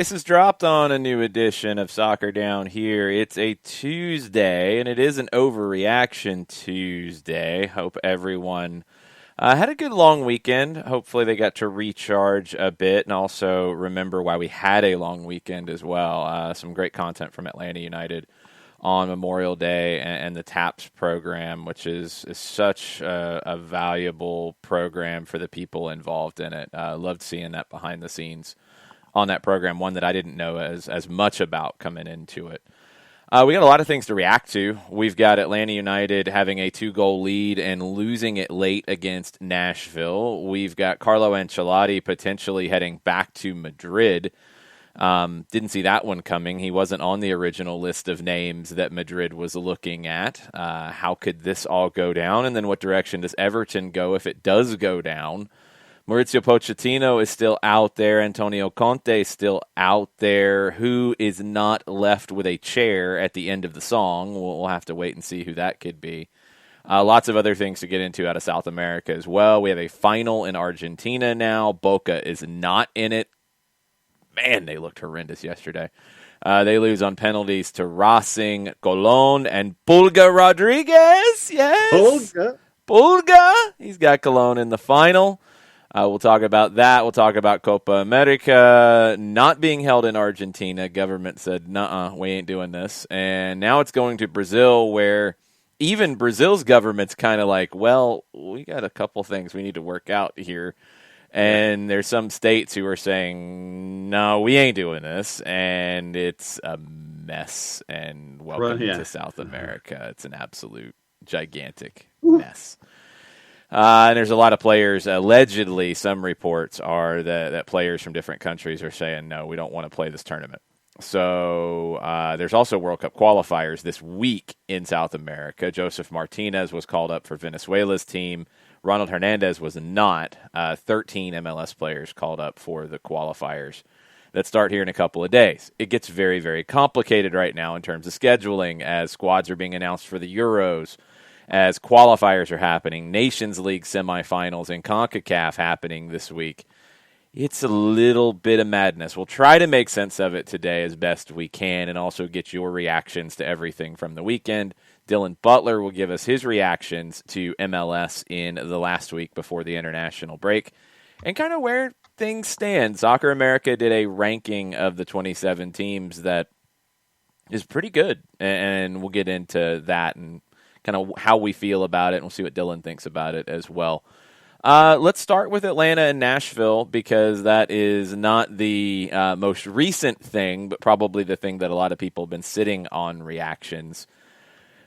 price has dropped on a new edition of Soccer Down Here. It's a Tuesday, and it is an overreaction Tuesday. Hope everyone had a good long weekend. Hopefully they got to recharge a bit and also remember why we had a long weekend as well. Some great content from Atlanta United on Memorial Day and the TAPS program, which is such a valuable program for the people involved in it. Loved seeing that behind the scenes on that program, one that I didn't know as much about coming into it. We got a lot of things to react to. We've got Atlanta United having a 2-goal lead and losing it late against Nashville. We've got Carlo Ancelotti potentially heading back to Madrid. Didn't see that one coming. He wasn't on the original list of names that Madrid was looking at. How could this all go down? And then what direction does Everton go if it does go down? Mauricio Pochettino is still out there. Antonio Conte is still out there. Who is not left with a chair at the end of the song? We'll have to wait and see who that could be. Lots of other things to get into out of South America as well. We have a final in Argentina now. Boca is not in it. Man, they looked horrendous yesterday. They lose on penalties to Racing, Colón, and Pulga Rodriguez. Yes. Pulga. He's got Colón in the final. We'll talk about that. We'll talk about Copa America not being held in Argentina. Government said, nuh-uh, we ain't doing this. And now it's going to Brazil, where even Brazil's government's kind of like, well, we got a couple things we need to work out here. And there's some states who are saying, no, we ain't doing this. And it's a mess. And welcome to South America. It's an absolute gigantic mess. And there's a lot of players. Allegedly, some reports are that players from different countries are saying, no, we don't want to play this tournament. So there's also World Cup qualifiers this week in South America. Joseph Martinez was called up for Venezuela's team. Ronald Hernandez was not. 13 MLS players called up for the qualifiers that start here in a couple of days. It gets very, very complicated right now in terms of scheduling as squads are being announced for the Euros, as qualifiers are happening, Nations League semifinals and CONCACAF happening this week. It's a little bit of madness. We'll try to make sense of it today as best we can and also get your reactions to everything from the weekend. Dylan Butler will give us his reactions to MLS in the last week before the international break and kind of where things stand. Soccer America did a ranking of the 27 teams that is pretty good, and we'll get into that and kind of how we feel about it, and we'll see what Dylan thinks about it as well. Let's start with Atlanta and Nashville because that is not the most recent thing, but probably the thing that a lot of people have been sitting on reactions.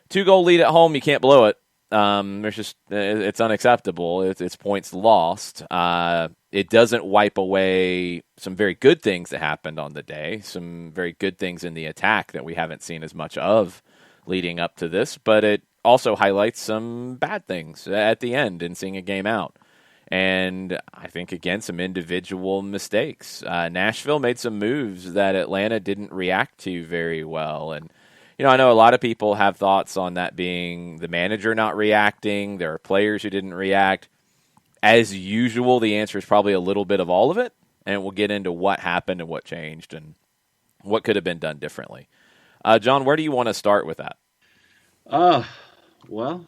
2-goal lead at home, you can't blow it. It's unacceptable. It's points lost. It doesn't wipe away some very good things that happened on the day, some very good things in the attack that we haven't seen as much of leading up to this, but it also highlights some bad things at the end and seeing a game out. And I think, again, some individual mistakes. Nashville made some moves that Atlanta didn't react to very well. And, I know a lot of people have thoughts on that being the manager not reacting. There are players who didn't react. As usual, the answer is probably a little bit of all of it. And we'll get into what happened and what changed and what could have been done differently. John, where do you want to start with that? Well,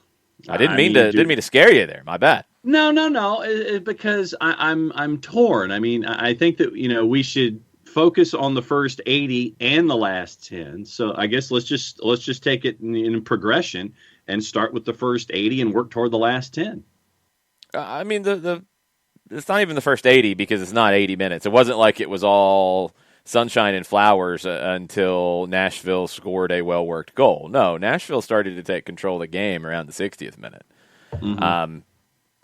I didn't mean to scare you there. My bad. No. Because I'm torn. I mean, I think that we should focus on the first 80 and the last 10. So I guess let's just take it in progression and start with the first 80 and work toward the last 10. I mean, it's not even the first 80 because it's not 80 minutes. It wasn't like it was all sunshine and flowers until Nashville scored a well-worked goal. No, Nashville started to take control of the game around the 60th minute. Mm-hmm.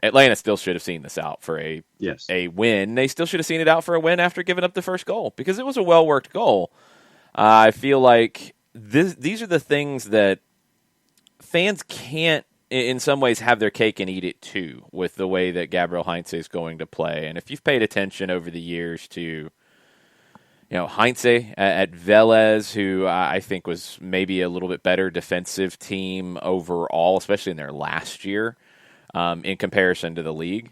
Atlanta still should have seen this out for a win. They still should have seen it out for a win after giving up the first goal because it was a well-worked goal. I feel like these are the things that fans can't, in some ways, have their cake and eat it too with the way that Gabriel Heinze is going to play. And if you've paid attention over the years to Heinze at Vélez, who I think was maybe a little bit better defensive team overall, especially in their last year, in comparison to the league.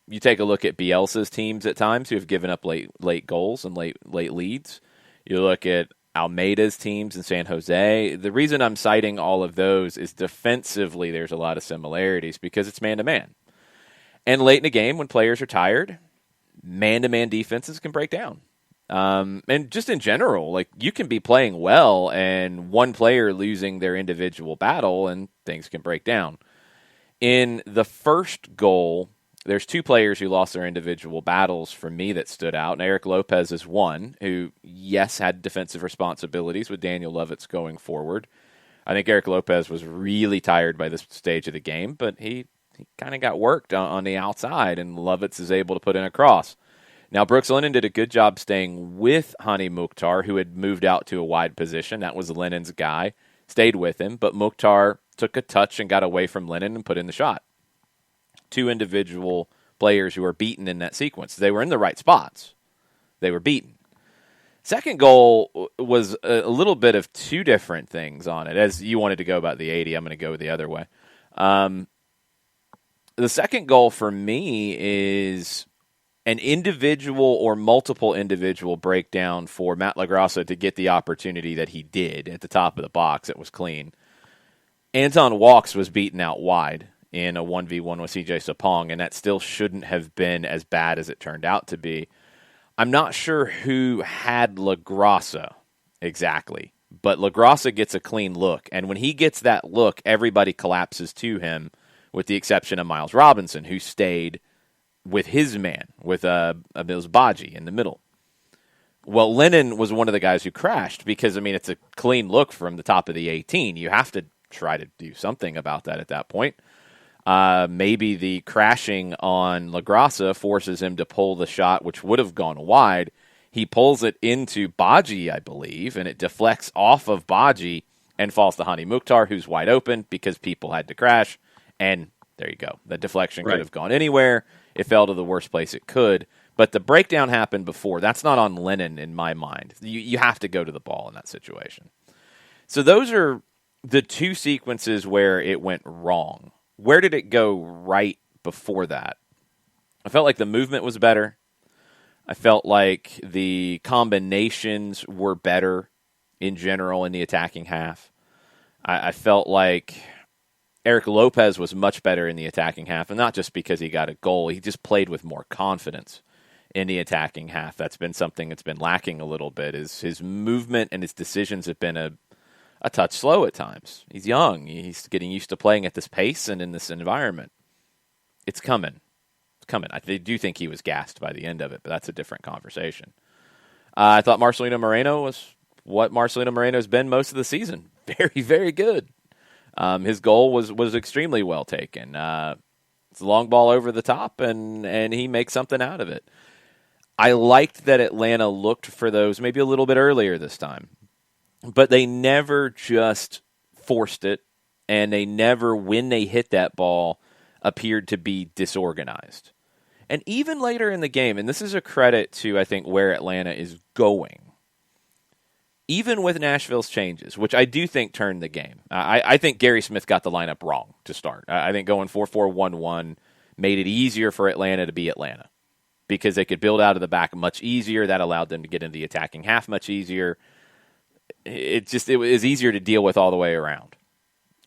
You take a look at Bielsa's teams at times who have given up late goals and late leads. You look at Almeida's teams in San Jose. The reason I'm citing all of those is defensively there's a lot of similarities because it's man-to-man. And late in the game when players are tired, man-to-man defenses can break down. And just in general, like you can be playing well and one player losing their individual battle and things can break down. In the first goal, there's two players who lost their individual battles for me that stood out. And Eric Lopez is one who, yes, had defensive responsibilities with Daniel Lovitz going forward. I think Eric Lopez was really tired by this stage of the game, but he kind of got worked on the outside, and Lovitz is able to put in a cross. Now, Brooks Lennon did a good job staying with Hani Mukhtar, who had moved out to a wide position. That was Lennon's guy. Stayed with him, but Mukhtar took a touch and got away from Lennon and put in the shot. Two individual players who were beaten in that sequence. They were in the right spots. They were beaten. Second goal was a little bit of two different things on it. As you wanted to go about the 80, I'm going to go the other way. The second goal for me is an individual or multiple individual breakdown for Matt LaGrassa to get the opportunity that he did at the top of the box. It was clean. Anton Walks was beaten out wide in a 1v1 with CJ Sapong, and that still shouldn't have been as bad as it turned out to be. I'm not sure who had LaGrassa exactly, but LaGrassa gets a clean look, and when he gets that look, everybody collapses to him, with the exception of Miles Robinson, who stayed with his man, with Emils Badji in the middle. Well, Lennon was one of the guys who crashed because, I mean, it's a clean look from the top of the 18. You have to try to do something about that at that point. Maybe the crashing on LaGrassa forces him to pull the shot, which would have gone wide. He pulls it into Badji, I believe, and it deflects off of Badji and falls to Hani Mukhtar, who's wide open because people had to crash. And there you go. The deflection could have gone anywhere. It fell to the worst place it could. But the breakdown happened before. That's not on Lennon in my mind. You have to go to the ball in that situation. So those are the two sequences where it went wrong. Where did it go right before that? I felt like the movement was better. I felt like the combinations were better in general in the attacking half. I felt like Eric Lopez was much better in the attacking half, and not just because he got a goal. He just played with more confidence in the attacking half. That's been something that's been lacking a little bit. Is his movement and his decisions have been a touch slow at times. He's young. He's getting used to playing at this pace and in this environment. It's coming. It's coming. I do think he was gassed by the end of it, but that's a different conversation. I thought Marcelino Moreno was what Marcelino Moreno's been most of the season. Very, very good. His goal was extremely well taken. It's a long ball over the top, and he makes something out of it. I liked that Atlanta looked for those maybe a little bit earlier this time. But they never just forced it, and they never, when they hit that ball, appeared to be disorganized. And even later in the game, and this is a credit to, I think, where Atlanta is going, even with Nashville's changes, which I do think turned the game. I think Gary Smith got the lineup wrong to start. I think going 4-4-1-1 made it easier for Atlanta to be Atlanta because they could build out of the back much easier. That allowed them to get into the attacking half much easier. It was easier to deal with all the way around.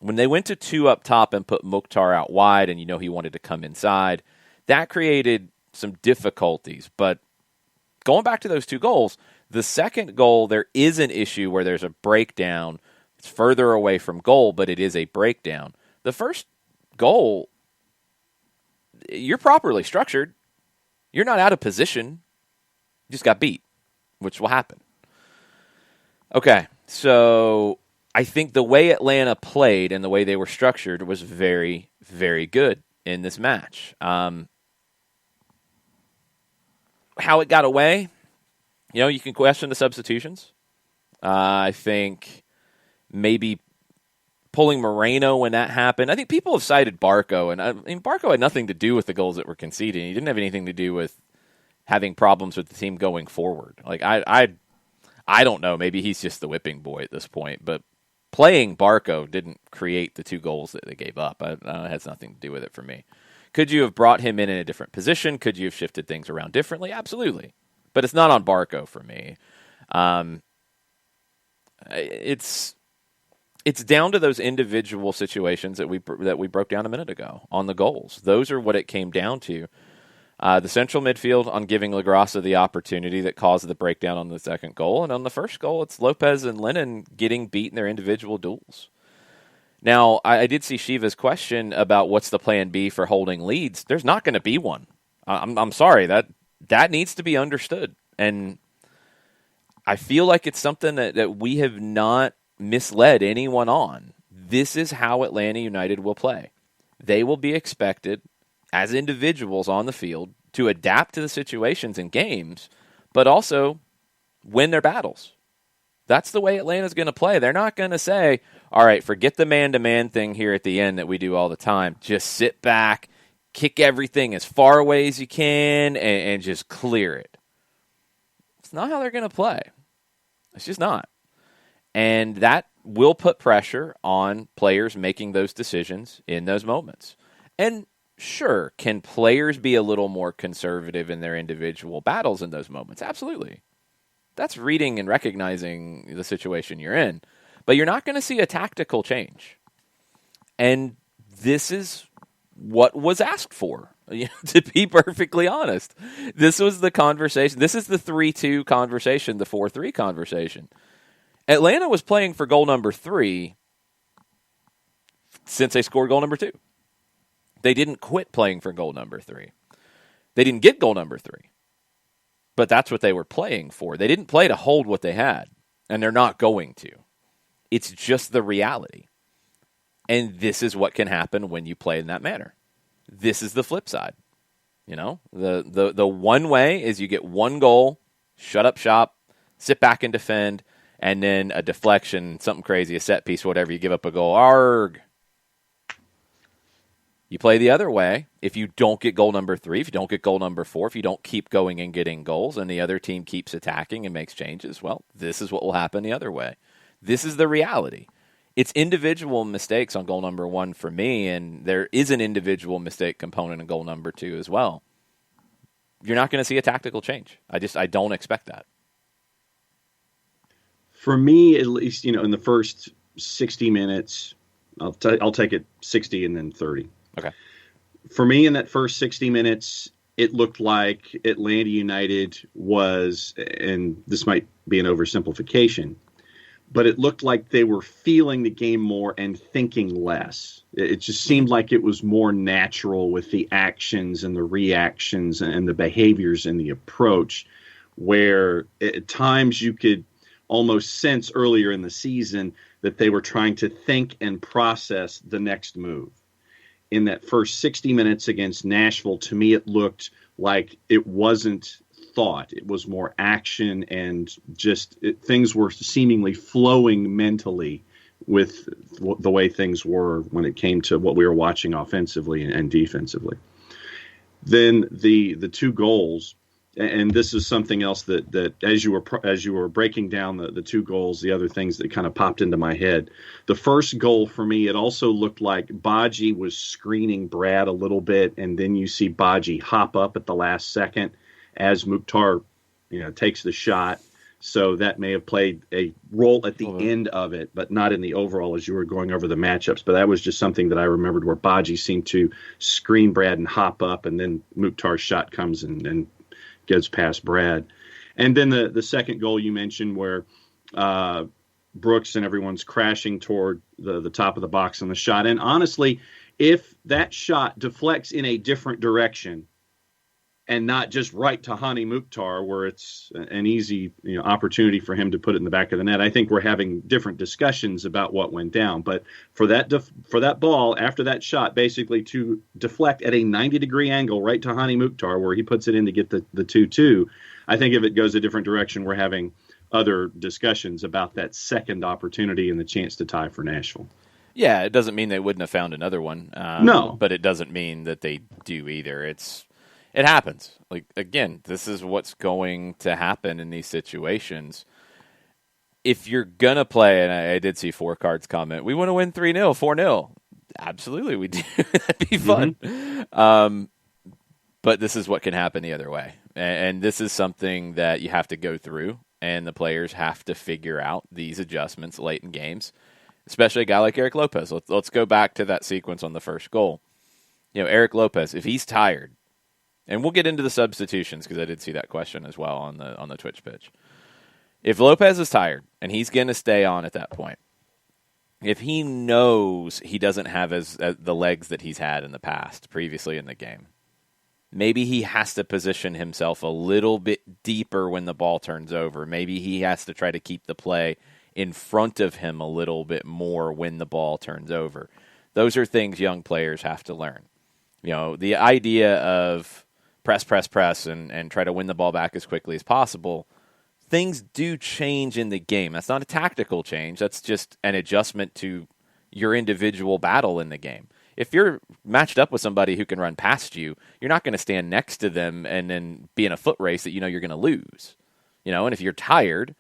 When they went to two up top and put Mukhtar out wide, and he wanted to come inside, that created some difficulties. But going back to those two goals, the second goal, there is an issue where there's a breakdown. It's further away from goal, but it is a breakdown. The first goal, you're properly structured. You're not out of position. You just got beat, which will happen. Okay, so I think the way Atlanta played and the way they were structured was very, very good in this match. How it got away, you can question the substitutions. I think maybe pulling Moreno when that happened. I think people have cited Barco, and Barco had nothing to do with the goals that were conceded. He didn't have anything to do with having problems with the team going forward. Like I don't know. Maybe he's just the whipping boy at this point. But playing Barco didn't create the two goals that they gave up. It has nothing to do with it for me. Could you have brought him in a different position? Could you have shifted things around differently? Absolutely. But it's not on Barco for me. It's down to those individual situations that we broke down a minute ago on the goals. Those are what it came down to. The central midfield on giving LaGrassa the opportunity that caused the breakdown on the second goal. And on the first goal, it's Lopez and Lennon getting beat in their individual duels. Now, I did see Shiva's question about what's the plan B for holding leads. There's not going to be one. I'm sorry. That needs to be understood. And I feel like it's something that we have not misled anyone on. This is how Atlanta United will play. They will be expected as individuals on the field to adapt to the situations in games, but also win their battles. That's the way Atlanta's going to play. They're not going to say, all right, forget the man-to-man thing here at the end that we do all the time. Just sit back, kick everything as far away as you can, and just clear it. It's not how they're going to play. It's just not. And that will put pressure on players making those decisions in those moments. And sure, can players be a little more conservative in their individual battles in those moments? Absolutely. That's reading and recognizing the situation you're in. But you're not going to see a tactical change. And this is what was asked for, to be perfectly honest. This was the conversation. This is the 3-2 conversation, the 4-3 conversation. Atlanta was playing for goal number 3 since they scored goal number 2. They didn't quit playing for goal number 3. They didn't get goal number 3. But that's what they were playing for. They didn't play to hold what they had, and they're not going to. It's just the reality. And this is what can happen when you play in that manner. This is the flip side. The one way is you get one goal, shut up shop, sit back and defend, and then a deflection, something crazy, a set piece, whatever, you give up a goal. Arg! You play the other way. If you don't get goal number 3, if you don't get goal number 4, if you don't keep going and getting goals and the other team keeps attacking and makes changes, well, this is what will happen the other way. This is the reality. It's individual mistakes on goal number 1 for me, and there is an individual mistake component in goal number 2 as well. You're not going to see a tactical change. I don't expect that. For me, at least, in the first 60 minutes, I'll take it 60 and then 30. Okay. For me, in that first 60 minutes, it looked like Atlanta United was, and this might be an oversimplification, but it looked like they were feeling the game more and thinking less. It just seemed like it was more natural with the actions and the reactions and the behaviors and the approach, where at times you could almost sense earlier in the season that they were trying to think and process the next move. In that first 60 minutes against Nashville, to me, it looked like it wasn't thought. It was more action, and things were seemingly flowing mentally with the way things were when it came to what we were watching offensively and defensively. Then the 2 goals, and this is something else that as you were breaking down the 2 goals, the other things that kind of popped into my head. The first goal for me, it also looked like Badji was screening Brad a little bit, and then you see Badji hop up at the last second as Mukhtar, takes the shot. So that may have played a role at the end of it, but not in the overall as you were going over the matchups. But that was just something that I remembered, where Badji seemed to screen Brad and hop up, and then Mukhtar's shot comes and gets past Brad. And then the second goal you mentioned, where Brooks and everyone's crashing toward the top of the box on the shot. And honestly, if that shot deflects in a different direction and not just right to Hani Mukhtar, where it's an easy opportunity for him to put it in the back of the net, I think we're having different discussions about what went down. But for that ball after that shot, basically to deflect at a 90-degree angle right to Hani Mukhtar, where he puts it in to get the 2-2, I think if it goes a different direction, we're having other discussions about that second opportunity and the chance to tie for Nashville. Yeah, it doesn't mean they wouldn't have found another one. No. But it doesn't mean that they do either. It happens. Like, again, this is what's going to happen in these situations. If you're going to play, and I did see 4 cards comment, we want to win 3-0, 4-0. Absolutely, we do. That'd be fun. But this is what can happen the other way. And this is something that you have to go through, and the players have to figure out these adjustments late in games, especially a guy like Eric Lopez. Let's go back to that sequence on the first goal. Eric Lopez, if he's tired, and we'll get into the substitutions because I did see that question as well on the Twitch pitch. If Lopez is tired and he's going to stay on at that point, if he knows he doesn't have as the legs that he's had in the past, previously in the game, maybe he has to position himself a little bit deeper when the ball turns over. Maybe he has to try to keep the play in front of him a little bit more when the ball turns over. Those are things young players have to learn. The idea of press, and try to win the ball back as quickly as possible, things do change in the game. That's not a tactical change. That's just an adjustment to your individual battle in the game. If you're matched up with somebody who can run past you, you're not going to stand next to them and then be in a foot race that you're going to lose. And if you're tired,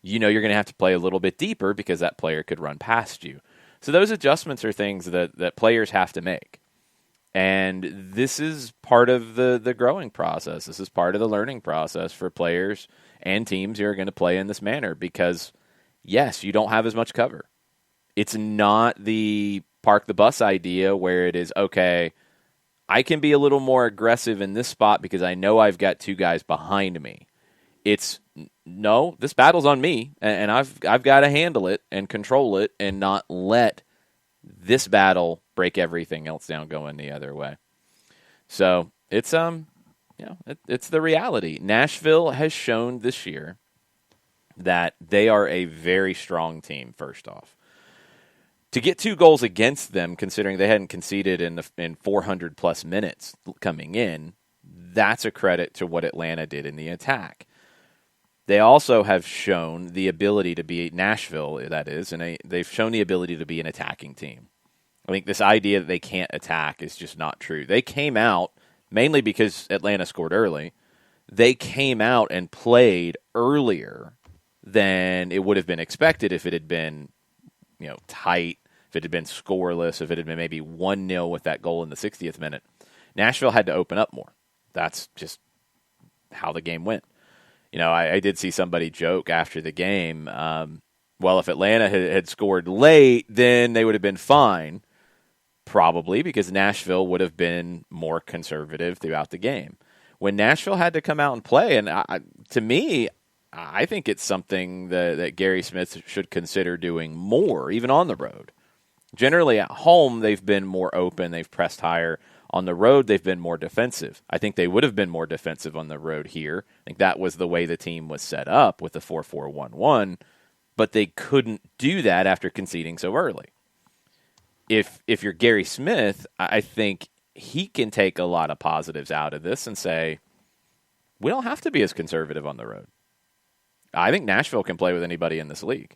you're going to have to play a little bit deeper because that player could run past you. So those adjustments are things that players have to make. And this is part of the growing process. This is part of the learning process for players and teams who are going to play in this manner because, yes, you don't have as much cover. It's not the park the bus idea where it is, okay, I can be a little more aggressive in this spot because I know I've got two guys behind me. It's, no, this battle's on me, and I've got to handle it and control it and not let this battle break everything else down going the other way. So it's it's the reality. Nashville has shown this year that they are a very strong team. First off, to get 2 goals against them, considering they hadn't conceded in 400 plus minutes coming in, that's a credit to what Atlanta did in the attack. They also have shown the ability to be Nashville, that is, and they've shown the ability to be an attacking team. I think this idea that they can't attack is just not true. They came out, mainly because Atlanta scored early, they came out and played earlier than it would have been expected if it had been tight, if it had been scoreless, if it had been maybe 1-0 with that goal in the 60th minute. Nashville had to open up more. That's just how the game went. I did see somebody joke after the game, well, if Atlanta had scored late, then they would have been fine. Probably because Nashville would have been more conservative throughout the game. When Nashville had to come out and play, and to me, I think it's something that Gary Smith should consider doing more, even on the road. Generally, at home, they've been more open. They've pressed higher. On the road, they've been more defensive. I think they would have been more defensive on the road here. I think that was the way the team was set up with the 4-4-1-1, but they couldn't do that after conceding so early. If you're Gary Smith, I think he can take a lot of positives out of this and say, we don't have to be as conservative on the road. I think Nashville can play with anybody in this league.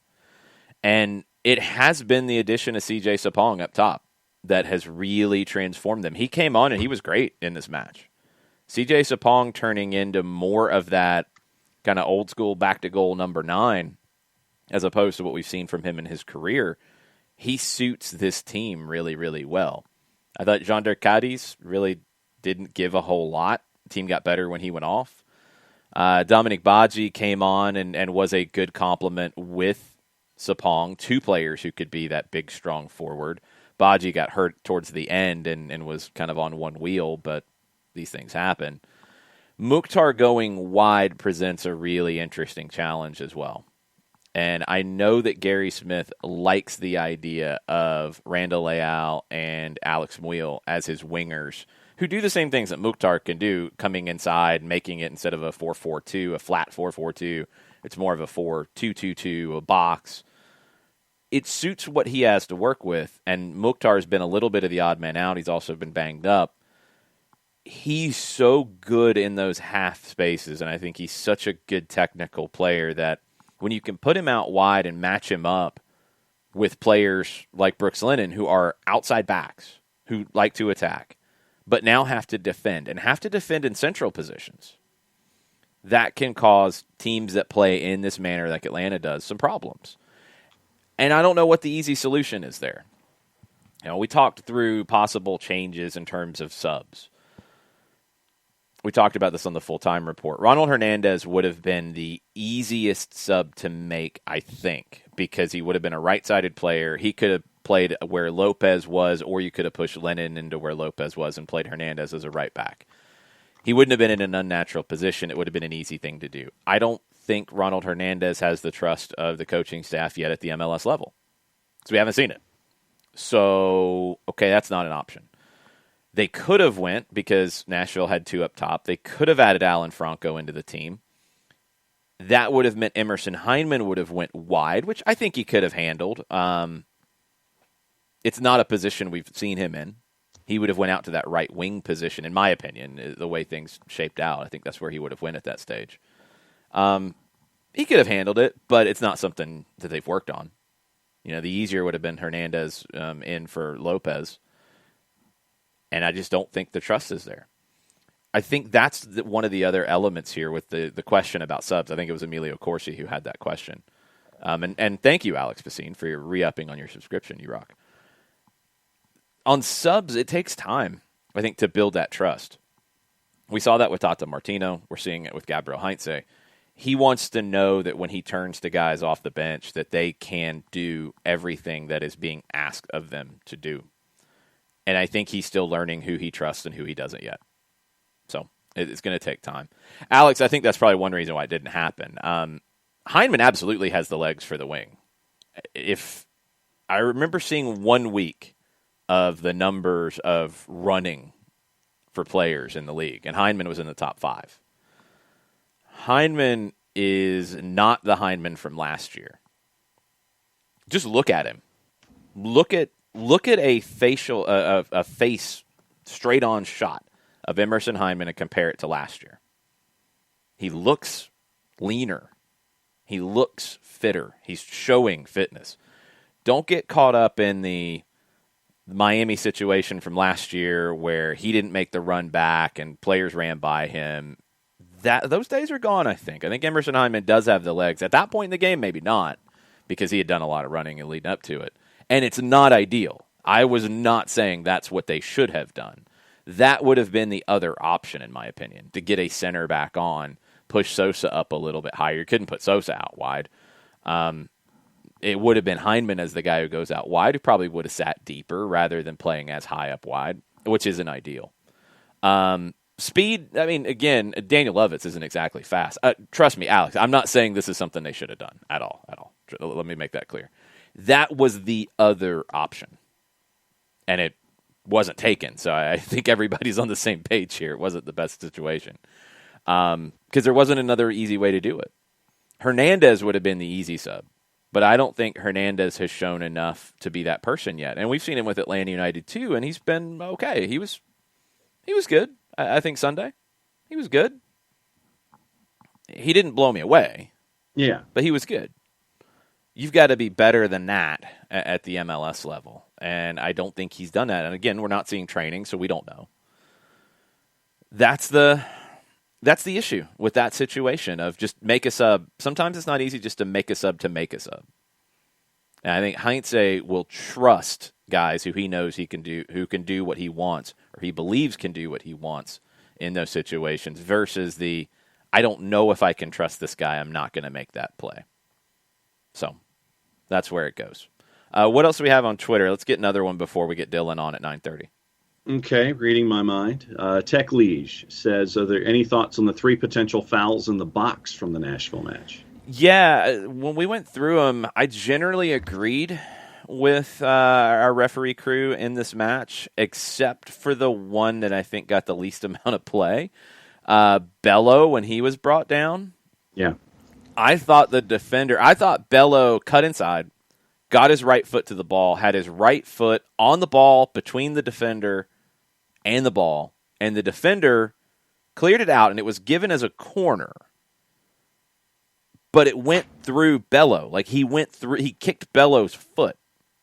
And it has been the addition of CJ Sapong up top that has really transformed them. He came on and he was great in this match. CJ Sapong turning into more of that kind of old school back to goal number 9 as opposed to what we've seen from him in his career. He suits this team really, really well. I thought Jonder Cadiz really didn't give a whole lot. The team got better when he went off. Dominic Badji came on and was a good complement with Sapong, 2 players who could be that big, strong forward. Badji got hurt towards the end and was kind of on one wheel, but these things happen. Mukhtar going wide presents a really interesting challenge as well. And I know that Gary Smith likes the idea of Randall Leal and Alex Muil as his wingers, who do the same things that Mukhtar can do, coming inside, making it instead of a 4-4-2, a flat 4-4-2. It's more of a 4-2-2-2, a box. It suits what he has to work with, and Mukhtar's been a little bit of the odd man out. He's also been banged up. He's so good in those half spaces, and I think he's such a good technical player that when you can put him out wide and match him up with players like Brooks Lennon, who are outside backs, who like to attack, but now have to defend in central positions, that can cause teams that play in this manner like Atlanta does some problems. And I don't know what the easy solution is there. We talked through possible changes in terms of subs. We talked about this on the full-time report. Ronald Hernandez would have been the easiest sub to make, I think, because he would have been a right-sided player. He could have played where Lopez was, or you could have pushed Lennon into where Lopez was and played Hernandez as a right back. He wouldn't have been in an unnatural position. It would have been an easy thing to do. I don't think Ronald Hernandez has the trust of the coaching staff yet at the MLS level, because we haven't seen it. So, okay, that's not an option. They could have went, because Nashville had 2 up top, they could have added Alan Franco into the team. That would have meant Emerson Hyndman would have went wide, which I think he could have handled. It's not a position we've seen him in. He would have went out to that right wing position, in my opinion, the way things shaped out. I think that's where he would have went at that stage. He could have handled it, but it's not something that they've worked on. The easier would have been Hernandez in for Lopez. And I just don't think the trust is there. I think that's one of the other elements here with the question about subs. I think it was Emilio Corsi who had that question. And thank you, Alex Basine, for your re-upping on your subscription. You rock. On subs, it takes time, I think, to build that trust. We saw that with Tata Martino. We're seeing it with Gabriel Heinze. He wants to know that when he turns to guys off the bench that they can do everything that is being asked of them to do. And I think he's still learning who he trusts and who he doesn't yet. So it's going to take time. Alex, I think that's probably one reason why it didn't happen. Hyndman absolutely has the legs for the wing. If I remember seeing 1 week of the numbers of running for players in the league, and Hyndman was in the top 5. Hyndman is not the Hyndman from last year. Just look at him. Look at a face straight on shot of Emerson Hyndman and compare it to last year. He looks leaner. He looks fitter. He's showing fitness. Don't get caught up in the Miami situation from last year where he didn't make the run back and players ran by him. Those days are gone, I think. I think Emerson Hyndman does have the legs. At that point in the game, maybe not, because he had done a lot of running and leading up to it. And it's not ideal. I was not saying that's what they should have done. That would have been the other option, in my opinion, to get a center back on, push Sosa up a little bit higher. You couldn't put Sosa out wide. It would have been Hyndman as the guy who goes out wide, who probably would have sat deeper rather than playing as high up wide, which isn't ideal. Speed, I mean, again, Daniel Lovitz isn't exactly fast. Trust me, Alex, I'm not saying this is something they should have done at all. Let me make that clear. That was the other option, and it wasn't taken. So I think everybody's on the same page here. It wasn't the best situation because there wasn't another easy way to do it. Hernandez would have been the easy sub, but I don't think Hernandez has shown enough to be that person yet. And we've seen him with Atlanta United too, and he's been okay. He was good. I think Sunday he was good. He didn't blow me away. Yeah, but he was good. You've got to be better than that at the MLS level. And I don't think he's done that. And again, we're not seeing training, so we don't know. That's the issue with that situation of just make a sub. Sometimes it's not easy just to make a sub to make a sub. And I think Heinze will trust guys who he knows who can do what he wants, or he believes can do what he wants in those situations, versus the I don't know if I can trust this guy, I'm not going to make that play. So that's where it goes. What else do we have on Twitter? Let's get another one before we get Dylan on at 9:30. Okay, reading my mind. Tech Liege says, are there any thoughts on the 3 potential fouls in the box from the Nashville match? Yeah, when we went through them, I generally agreed with our referee crew in this match, except for the one that I think got the least amount of play. Bello, when he was brought down. Yeah. I thought Bello cut inside, got his right foot to the ball, had his right foot on the ball between the defender and the ball, and the defender cleared it out, and it was given as a corner. But it went through Bello. Like, he kicked Bello's foot.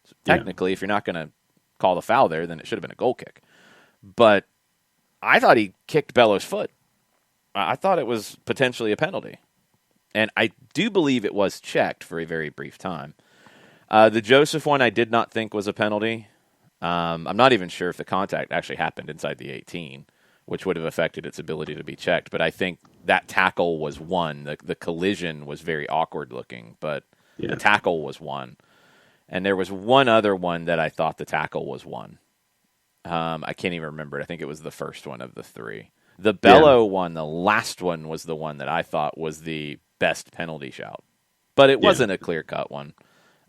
So technically, if you're not going to call the foul there, then it should have been a goal kick. But I thought he kicked Bello's foot. I thought it was potentially a penalty. And I do believe it was checked for a very brief time. The Joseph one I did not think was a penalty. I'm not even sure if the contact actually happened inside the 18, which would have affected its ability to be checked. But I think that tackle was one. The collision was very awkward looking, but the tackle was one. And there was one other one that I thought the tackle was one. I can't even remember it. I think it was the first one of the three. The Bello one, the last one, was the one that I thought was the best penalty shout. But it wasn't a clear-cut one.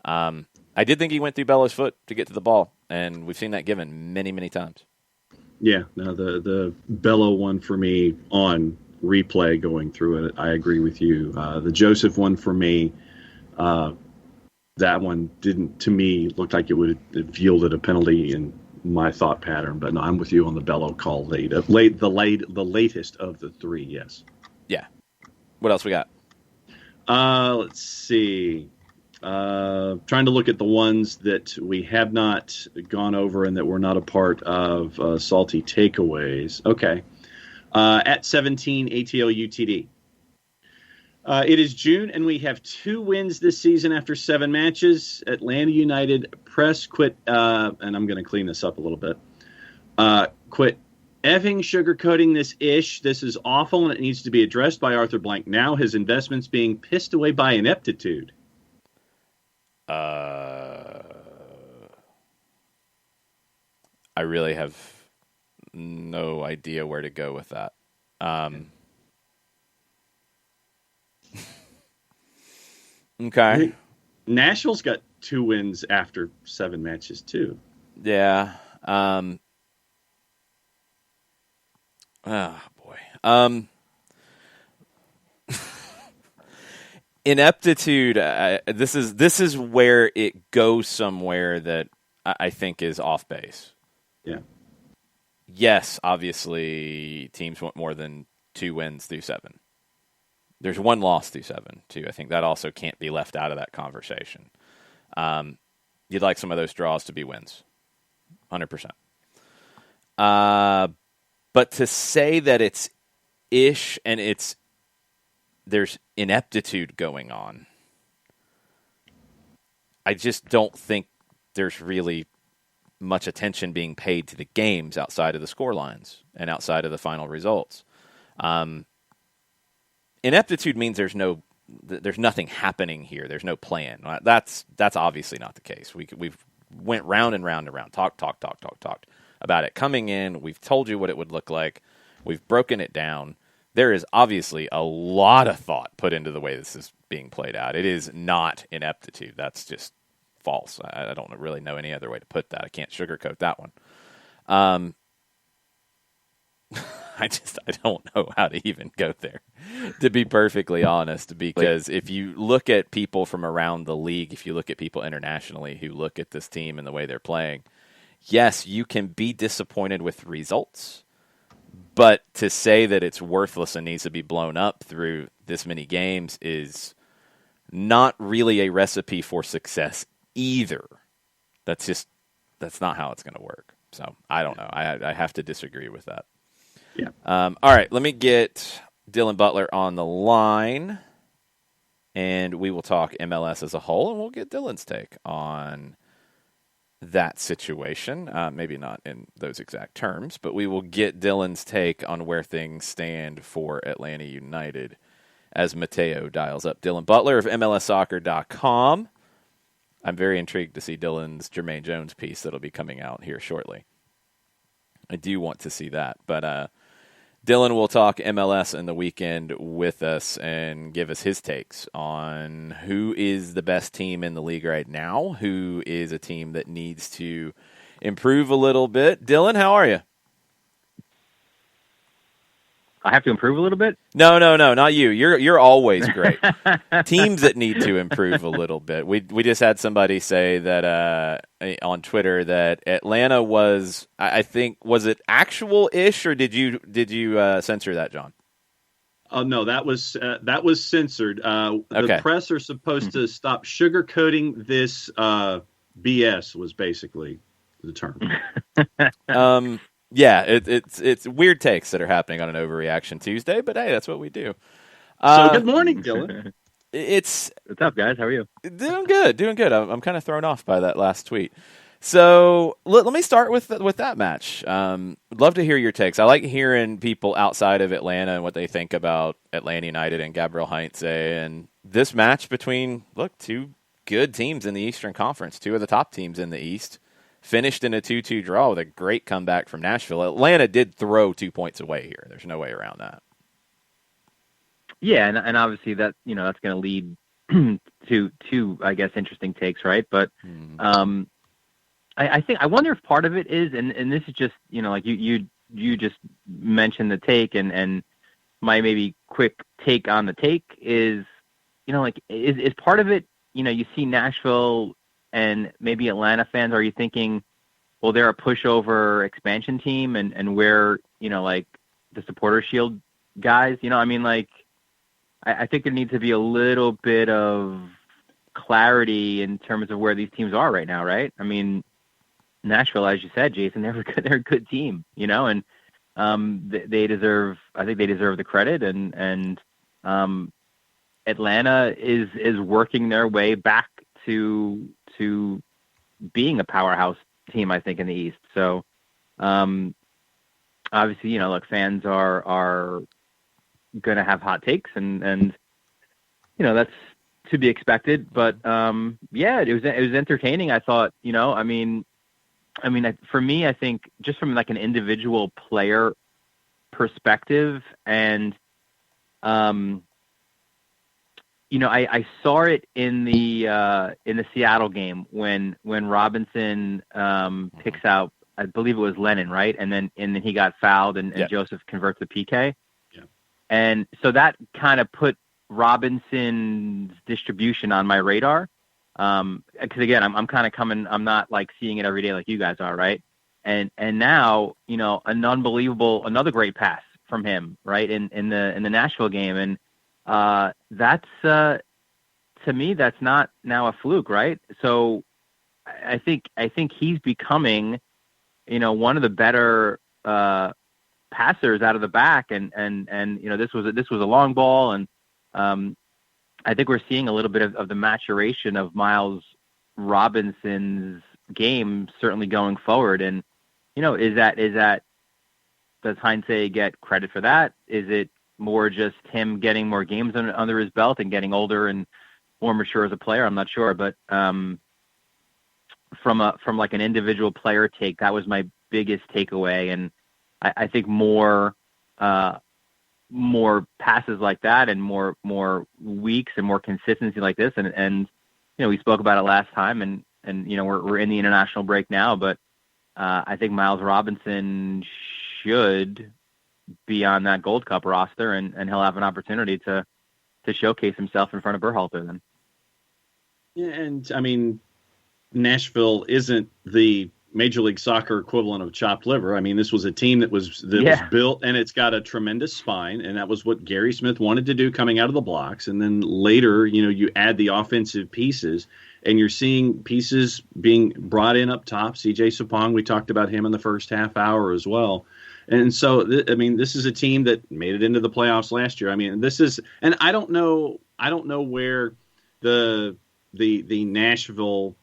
I did think he went through Bello's foot to get to the ball, and we've seen that given many, many times. Yeah, no, the Bello one for me on replay going through it, I agree with you. The Joseph one for me, that one didn't, to me, look like it would have yielded a penalty in my thought pattern. But no, I'm with you on the Bello call the latest of the three, yes. Yeah. What else we got? Let's see. Trying to look at the ones that we have not gone over and that were not a part of Salty Takeaways. Okay. At 17, ATL UTD. It is June, and we have 2 wins this season after 7 matches. Atlanta United press quit, and I'm going to clean this up a little bit, quit effing sugarcoating this ish. This is awful, and it needs to be addressed by Arthur Blank now. His investments being pissed away by ineptitude. I really have no idea where to go with that. Okay. Nashville's got 2 wins after 7 matches too. Yeah. Oh boy. Ineptitude. This is where it goes somewhere that I think is off base. Yeah. Yes, obviously teams want more than 2 wins through 7. There's 1 loss through 7 too. I think that also can't be left out of that conversation. You'd like some of those draws to be wins, 100%. But to say that it's ish and there's ineptitude going on, I just don't think there's really much attention being paid to the games outside of the score lines and outside of the final results. Ineptitude means there's nothing happening here. There's no plan. That's obviously not the case. We've went round and round and round, talked about it coming in. We've told you what it would look like. We've broken it down. There is obviously a lot of thought put into the way this is being played out. It is not ineptitude. That's just false. I don't really know any other way to put that. I can't sugarcoat that one. I don't know how to even go there, to be perfectly honest, because if you look at people from around the league, if you look at people internationally who look at this team and the way they're playing, yes, you can be disappointed with results, but to say that it's worthless and needs to be blown up through this many games is not really a recipe for success either. That's not how it's going to work. So I don't know. I have to disagree with that. Yeah. All right, let me get Dylan Butler on the line, and we will talk MLS as a whole, and we'll get Dylan's take on that situation. Maybe not in those exact terms, but we will get Dylan's take on where things stand for Atlanta United as Mateo dials up. Dylan Butler of MLSsoccer.com. I'm very intrigued to see Dylan's Jermaine Jones piece that'll be coming out here shortly. I do want to see that, but Dylan will talk MLS in the weekend with us and give us his takes on who is the best team in the league right now, who is a team that needs to improve a little bit. Dylan, how are you? I have to improve a little bit? No, not you. You're always great. Teams that need to improve a little bit. We just had somebody say that on Twitter that Atlanta was, I think, was it actual-ish, or did you censor that, John? Oh no, that was censored. Okay. The press are supposed to stop sugarcoating this BS. Was basically the term. Yeah, it's weird takes that are happening on an Overreaction Tuesday, but hey, that's what we do. So good morning, Dylan. What's up, guys? How are you? Doing good. I'm kind of thrown off by that last tweet. So let me start with that match. Would love to hear your takes. I like hearing people outside of Atlanta and what they think about Atlanta United and Gabriel Heinze and this match between two good teams in the Eastern Conference, two of the top teams in the East, finished in a 2-2 draw with a great comeback from Nashville. Atlanta did throw 2 points away here. There's no way around that. Yeah, and obviously that that's going to lead to I guess interesting takes, right? But I wonder if part of it is, and this is just like you just mentioned the take, and my maybe quick take on the take is is part of it. You see Nashville and maybe Atlanta fans. Are you thinking, well, they're a pushover expansion team, and we're like the supporter shield guys? I think there needs to be a little bit of clarity in terms of where these teams are right now, right? I mean, Nashville, as you said, Jason, they're a good team, and they deserve. I think they deserve the credit, and Atlanta is working their way back to being a powerhouse team, I think, in the East. So, obviously, fans are going to have hot takes, and that's to be expected. But yeah, it was entertaining. I thought, for me, I think just from like an individual player perspective, and I saw it in the Seattle game when Robinson picks out, I believe it was Lennon, right? And then he got fouled, and Joseph converts the PK. Yeah. And so that kind of put Robinson's distribution on my radar. Because again, I'm not like seeing it every day like you guys are, right? And now, another great pass from him, right? In the Nashville game. And that's to me, that's not now a fluke, right? So I think he's becoming, one of the better passers out of the back, and this was a long ball, and I think we're seeing a little bit of the maturation of Miles Robinson's game, certainly going forward. And is that does Heinze get credit for that? Is it more just him getting more games under his belt and getting older and more mature as a player? I'm not sure, but from like an individual player take, that was my biggest takeaway. And I think more passes like that, and more weeks and more consistency like this. And we spoke about it last time, and we're in the international break now, but I think Miles Robinson should be on that Gold Cup roster, and he'll have an opportunity to showcase himself in front of Berhalter then. Yeah, and I mean, Nashville isn't the Major League Soccer equivalent of chopped liver. I mean, this was a team that was built, and it's got a tremendous spine, and that was what Gary Smith wanted to do coming out of the blocks. And then later, you add the offensive pieces, and you're seeing pieces being brought in up top. CJ Sapong, we talked about him in the first half hour as well. And so, this is a team that made it into the playoffs last year. I mean, this is, and I don't know where the Nashville,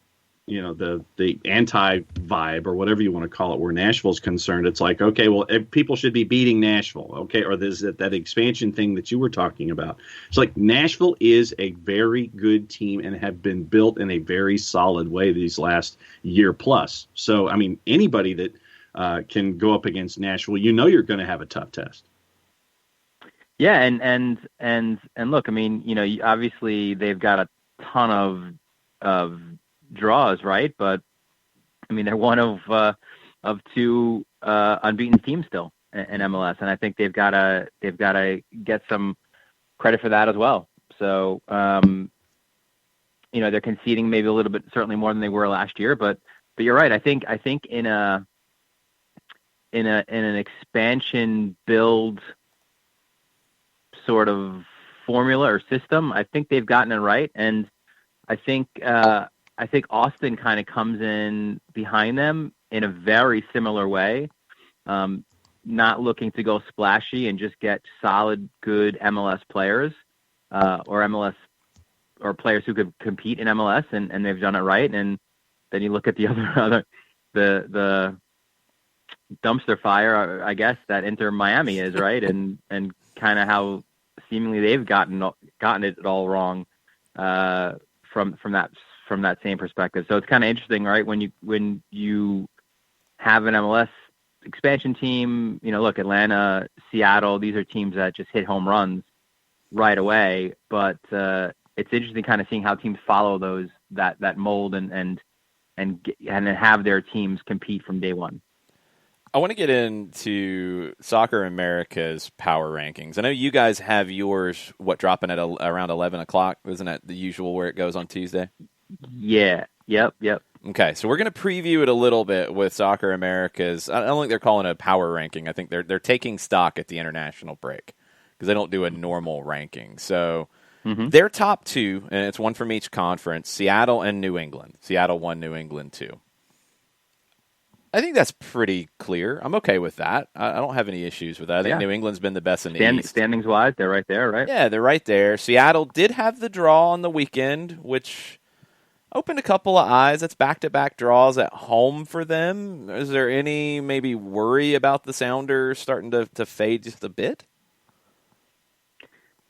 the anti-vibe or whatever you want to call it, where Nashville's concerned. It's like, okay, well, people should be beating Nashville, okay? Or there's that expansion thing that you were talking about. It's like Nashville is a very good team and have been built in a very solid way these last year plus. So, I mean, anybody that can go up against Nashville, you're going to have a tough test. Yeah, and look, I mean, obviously they've got a ton of draws, right? But I mean, they're one of two unbeaten teams still in MLS, and I think they've got to get some credit for that as well. So they're conceding maybe a little bit, certainly more than they were last year, but you're right. I think in an expansion build sort of formula or system, I think they've gotten it right, and I think Austin kind of comes in behind them in a very similar way, not looking to go splashy and just get solid, good MLS players or players who could compete in MLS, and they've done it right. And then you look at the other the dumpster fire, I guess, that Inter Miami is, right, and kind of how seemingly they've gotten it all wrong from that same perspective. So it's kind of interesting, right? When you have an MLS expansion team, look, Atlanta, Seattle, these are teams that just hit home runs right away. But it's interesting kind of seeing how teams follow that mold and have their teams compete from day one. I want to get into Soccer America's power rankings. I know you guys have yours, dropping at around 11 o'clock? Isn't that the usual where it goes on Tuesday? Yeah. Yep. Okay, so we're going to preview it a little bit with Soccer America's. I don't think they're calling it a power ranking. I think they're taking stock at the international break because they don't do a normal ranking. So their top two, and it's one from each conference, Seattle and New England. Seattle 1, New England 2. I think that's pretty clear. I'm okay with that. I don't have any issues with that. I think New England's been the best in the East. Standings-wise, they're right there, right? Yeah, they're right there. Seattle did have the draw on the weekend, which opened a couple of eyes. That's back-to-back draws at home for them. Is there any maybe worry about the Sounders starting to fade just a bit?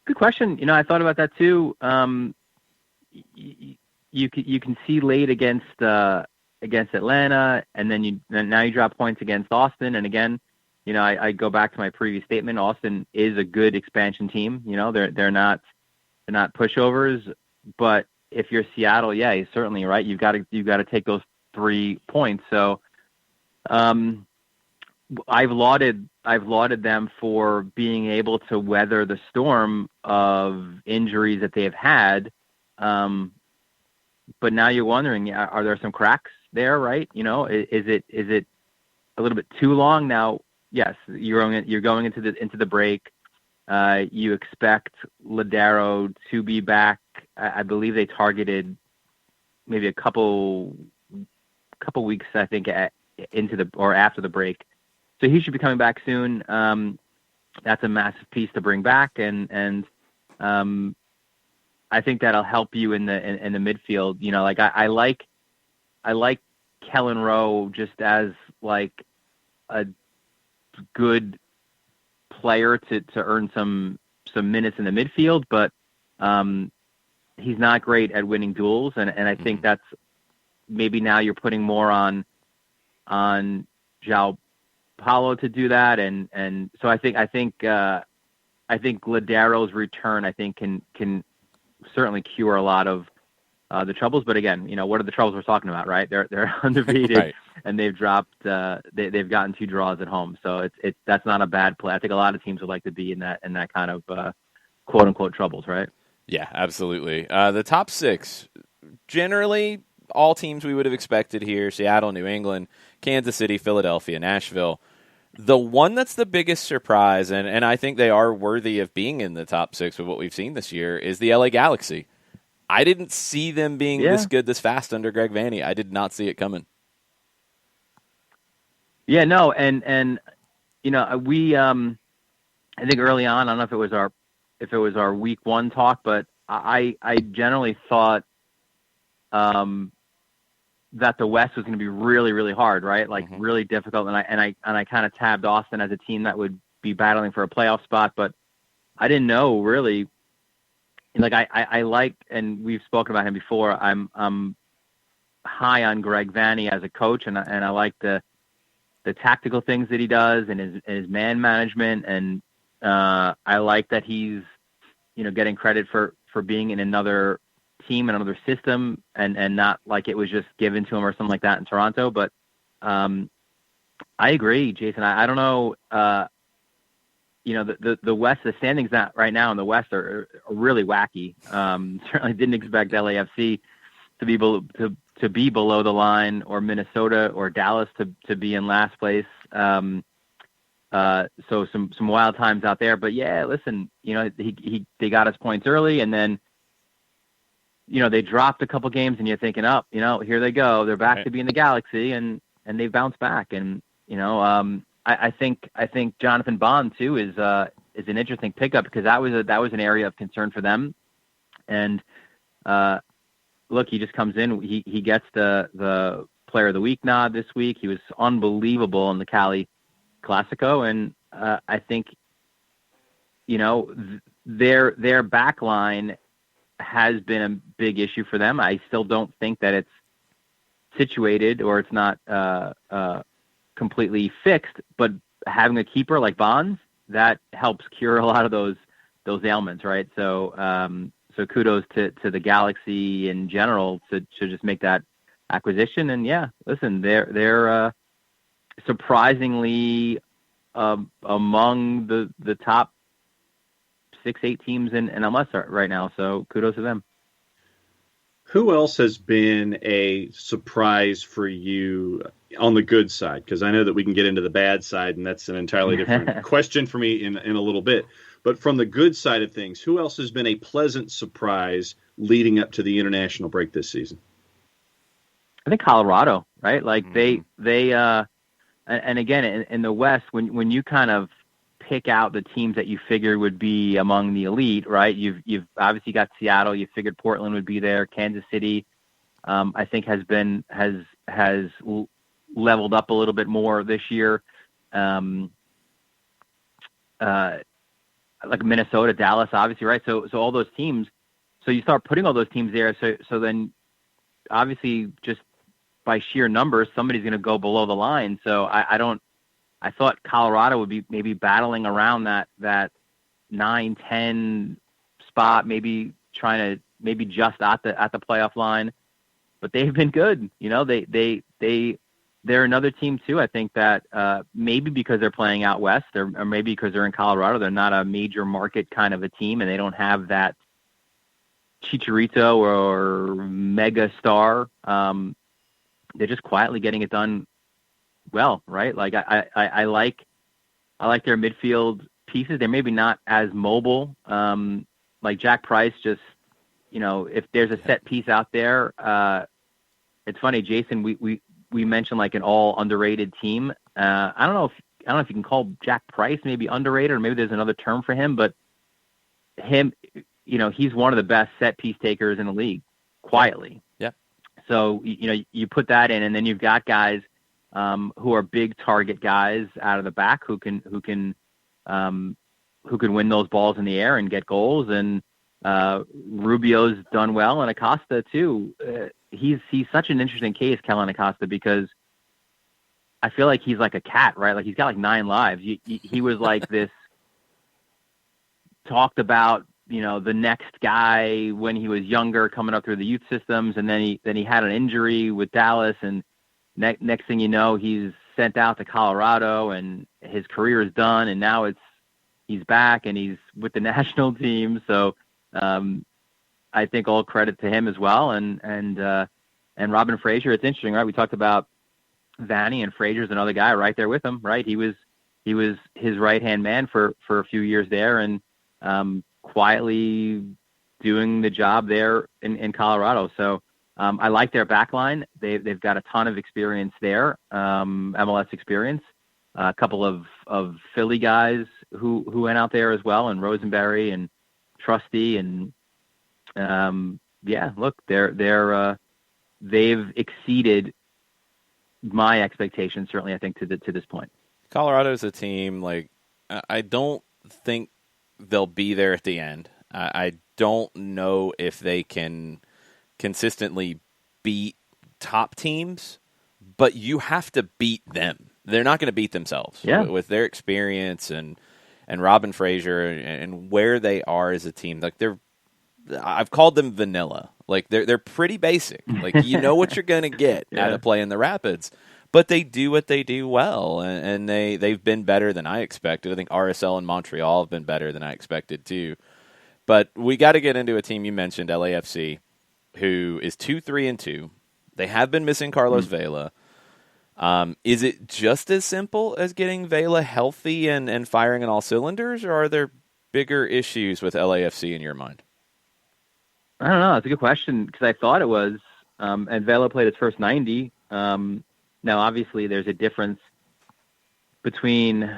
Good question. I thought about that too. You can see late against Atlanta, and then now you drop points against Austin. And again, I go back to my previous statement. Austin is a good expansion team. They're not pushovers. But if you're Seattle, yeah, you're certainly right. You've got to take those 3 points. So, I've lauded them for being able to weather the storm of injuries that they've had. But now you're wondering, are there some cracks there, right? Is it a little bit too long now? Yes, you're going into the break. You expect Ladero to be back. I believe they targeted maybe a couple weeks, I think, after the break. So he should be coming back soon. That's a massive piece to bring back, and I think that'll help you in the midfield. I like Kellen Rowe just as like a good player to earn some minutes in the midfield, but he's not great at winning duels, and I think that's maybe now you're putting more on João Paulo to do that, and so I think Ladero's return can certainly cure a lot of the troubles. But again, what are the troubles we're talking about, right? They're undefeated, right, and they've dropped. They've gotten 2 draws at home, so that's not a bad play. I think a lot of teams would like to be in that kind of quote unquote troubles, right? Yeah, absolutely. The top 6, generally, all teams we would have expected here: Seattle, New England, Kansas City, Philadelphia, Nashville. The one that's the biggest surprise, and I think they are worthy of being in the top 6 with what we've seen this year, is the LA Galaxy. I didn't see them being this good this fast under Greg Vanney. I did not see it coming. Yeah, no, and we I think early on, I don't know if it was our week 1 talk, but I generally thought that the West was going to be really, really hard, right? Like really difficult. And I kind of tabbed Austin as a team that would be battling for a playoff spot, but I didn't know really. Like I like, and we've spoken about him before. I'm high on Greg Vanney as a coach, and I like the tactical things that he does and his man management, and I like that he's getting credit for being in another team and another system, and not like it was just given to him or something like that in Toronto. But I agree, Jason. I don't know. The West, the standings that right now in the West are really wacky. Certainly didn't expect LAFC to be below the line, or Minnesota or Dallas to be in last place. So some wild times out there. But yeah, listen, they got us points early, and then they dropped a couple games, and you're thinking, here they go. They're back to being the Galaxy, and they've bounced back. And I think Jonathan Bond too is an interesting pickup, because that was an area of concern for them, and look, he just comes in. He gets the Player of the Week nod this week. He was unbelievable in the Cali Classico, and I think their back line has been a big issue for them. I still don't think that it's situated or it's not completely fixed, but having a keeper like Bonds, that helps cure a lot of those ailments, right? So kudos to the Galaxy in general to just make that acquisition. And yeah, listen, they're surprisingly among the top 6-8 teams in MLS right now. So kudos to them. Who else has been a surprise for you on the good side? Because I know that we can get into the bad side, and that's an entirely different question for me in a little bit. But from the good side of things, who else has been a pleasant surprise leading up to the international break this season? I think Colorado, right? Like they and again in the West, when you kind of pick out the teams that you figured would be among the elite, right? You've obviously got Seattle. You figured Portland would be there. Kansas City, I think has leveled up a little bit more this year. Like Minnesota, Dallas, obviously, right? So all those teams. So you start putting all those teams there. So then, obviously, just by sheer numbers, somebody's going to go below the line. So I thought Colorado would be maybe battling around that 9-10 spot, maybe trying to maybe just at the playoff line, but they've been good. They're another team too. I think that maybe because they're playing out west, or maybe because they're in Colorado, they're not a major market kind of a team, and they don't have that Chicharito or mega star. They're just quietly getting it done well, right? Like I like their midfield pieces. They're maybe not as mobile. Like Jack Price, just if there's a set piece out there, it's funny, Jason. We mentioned like an all underrated team. I don't know if you can call Jack Price maybe underrated, or maybe there's another term for him, but him, he's one of the best set piece takers in the league, quietly. Yeah. So you put that in, and then you've got guys who are big target guys out of the back who can win those balls in the air and get goals. And Rubio's done well, and Acosta too. He's such an interesting case, Kellen Acosta, because I feel like he's like a cat, right? Like he's got like 9 lives. He was like this talked about, the next guy when he was younger, coming up through the youth systems, and then he had an injury with Dallas, and next thing you know, he's sent out to Colorado, and his career is done, and now he's back and he's with the national team. So I think all credit to him as well, and Robin Fraser. It's interesting, right? We talked about Vanny, and Fraser's another guy right there with him, right? He was his right-hand man for a few years there, and quietly doing the job there in Colorado. So I like their back line. They've got a ton of experience there, MLS experience. A couple of Philly guys who went out there as well, and Rosenberry and Trusty, and look, they've exceeded my expectations, certainly, I think, to this point. Colorado's a team, like, I don't think they'll be there at the end. I don't know if they can consistently beat top teams, but you have to beat them. They're not going to beat themselves with their experience and Robin Fraser and where they are as a team. Like I've called them vanilla. Like they're pretty basic. Like what you're going to get out of playing the Rapids, but they do what they do well, and they've been better than I expected. I think RSL and Montreal have been better than I expected too. But we got to get into a team you mentioned, LAFC, who is 2-3-2. They have been missing Carlos Vela. Is it just as simple as getting Vela healthy and firing on all cylinders, or are there bigger issues with LAFC in your mind? I don't know. It's a good question, because I thought it was, and Vela played his first 90. Now, obviously, there's a difference between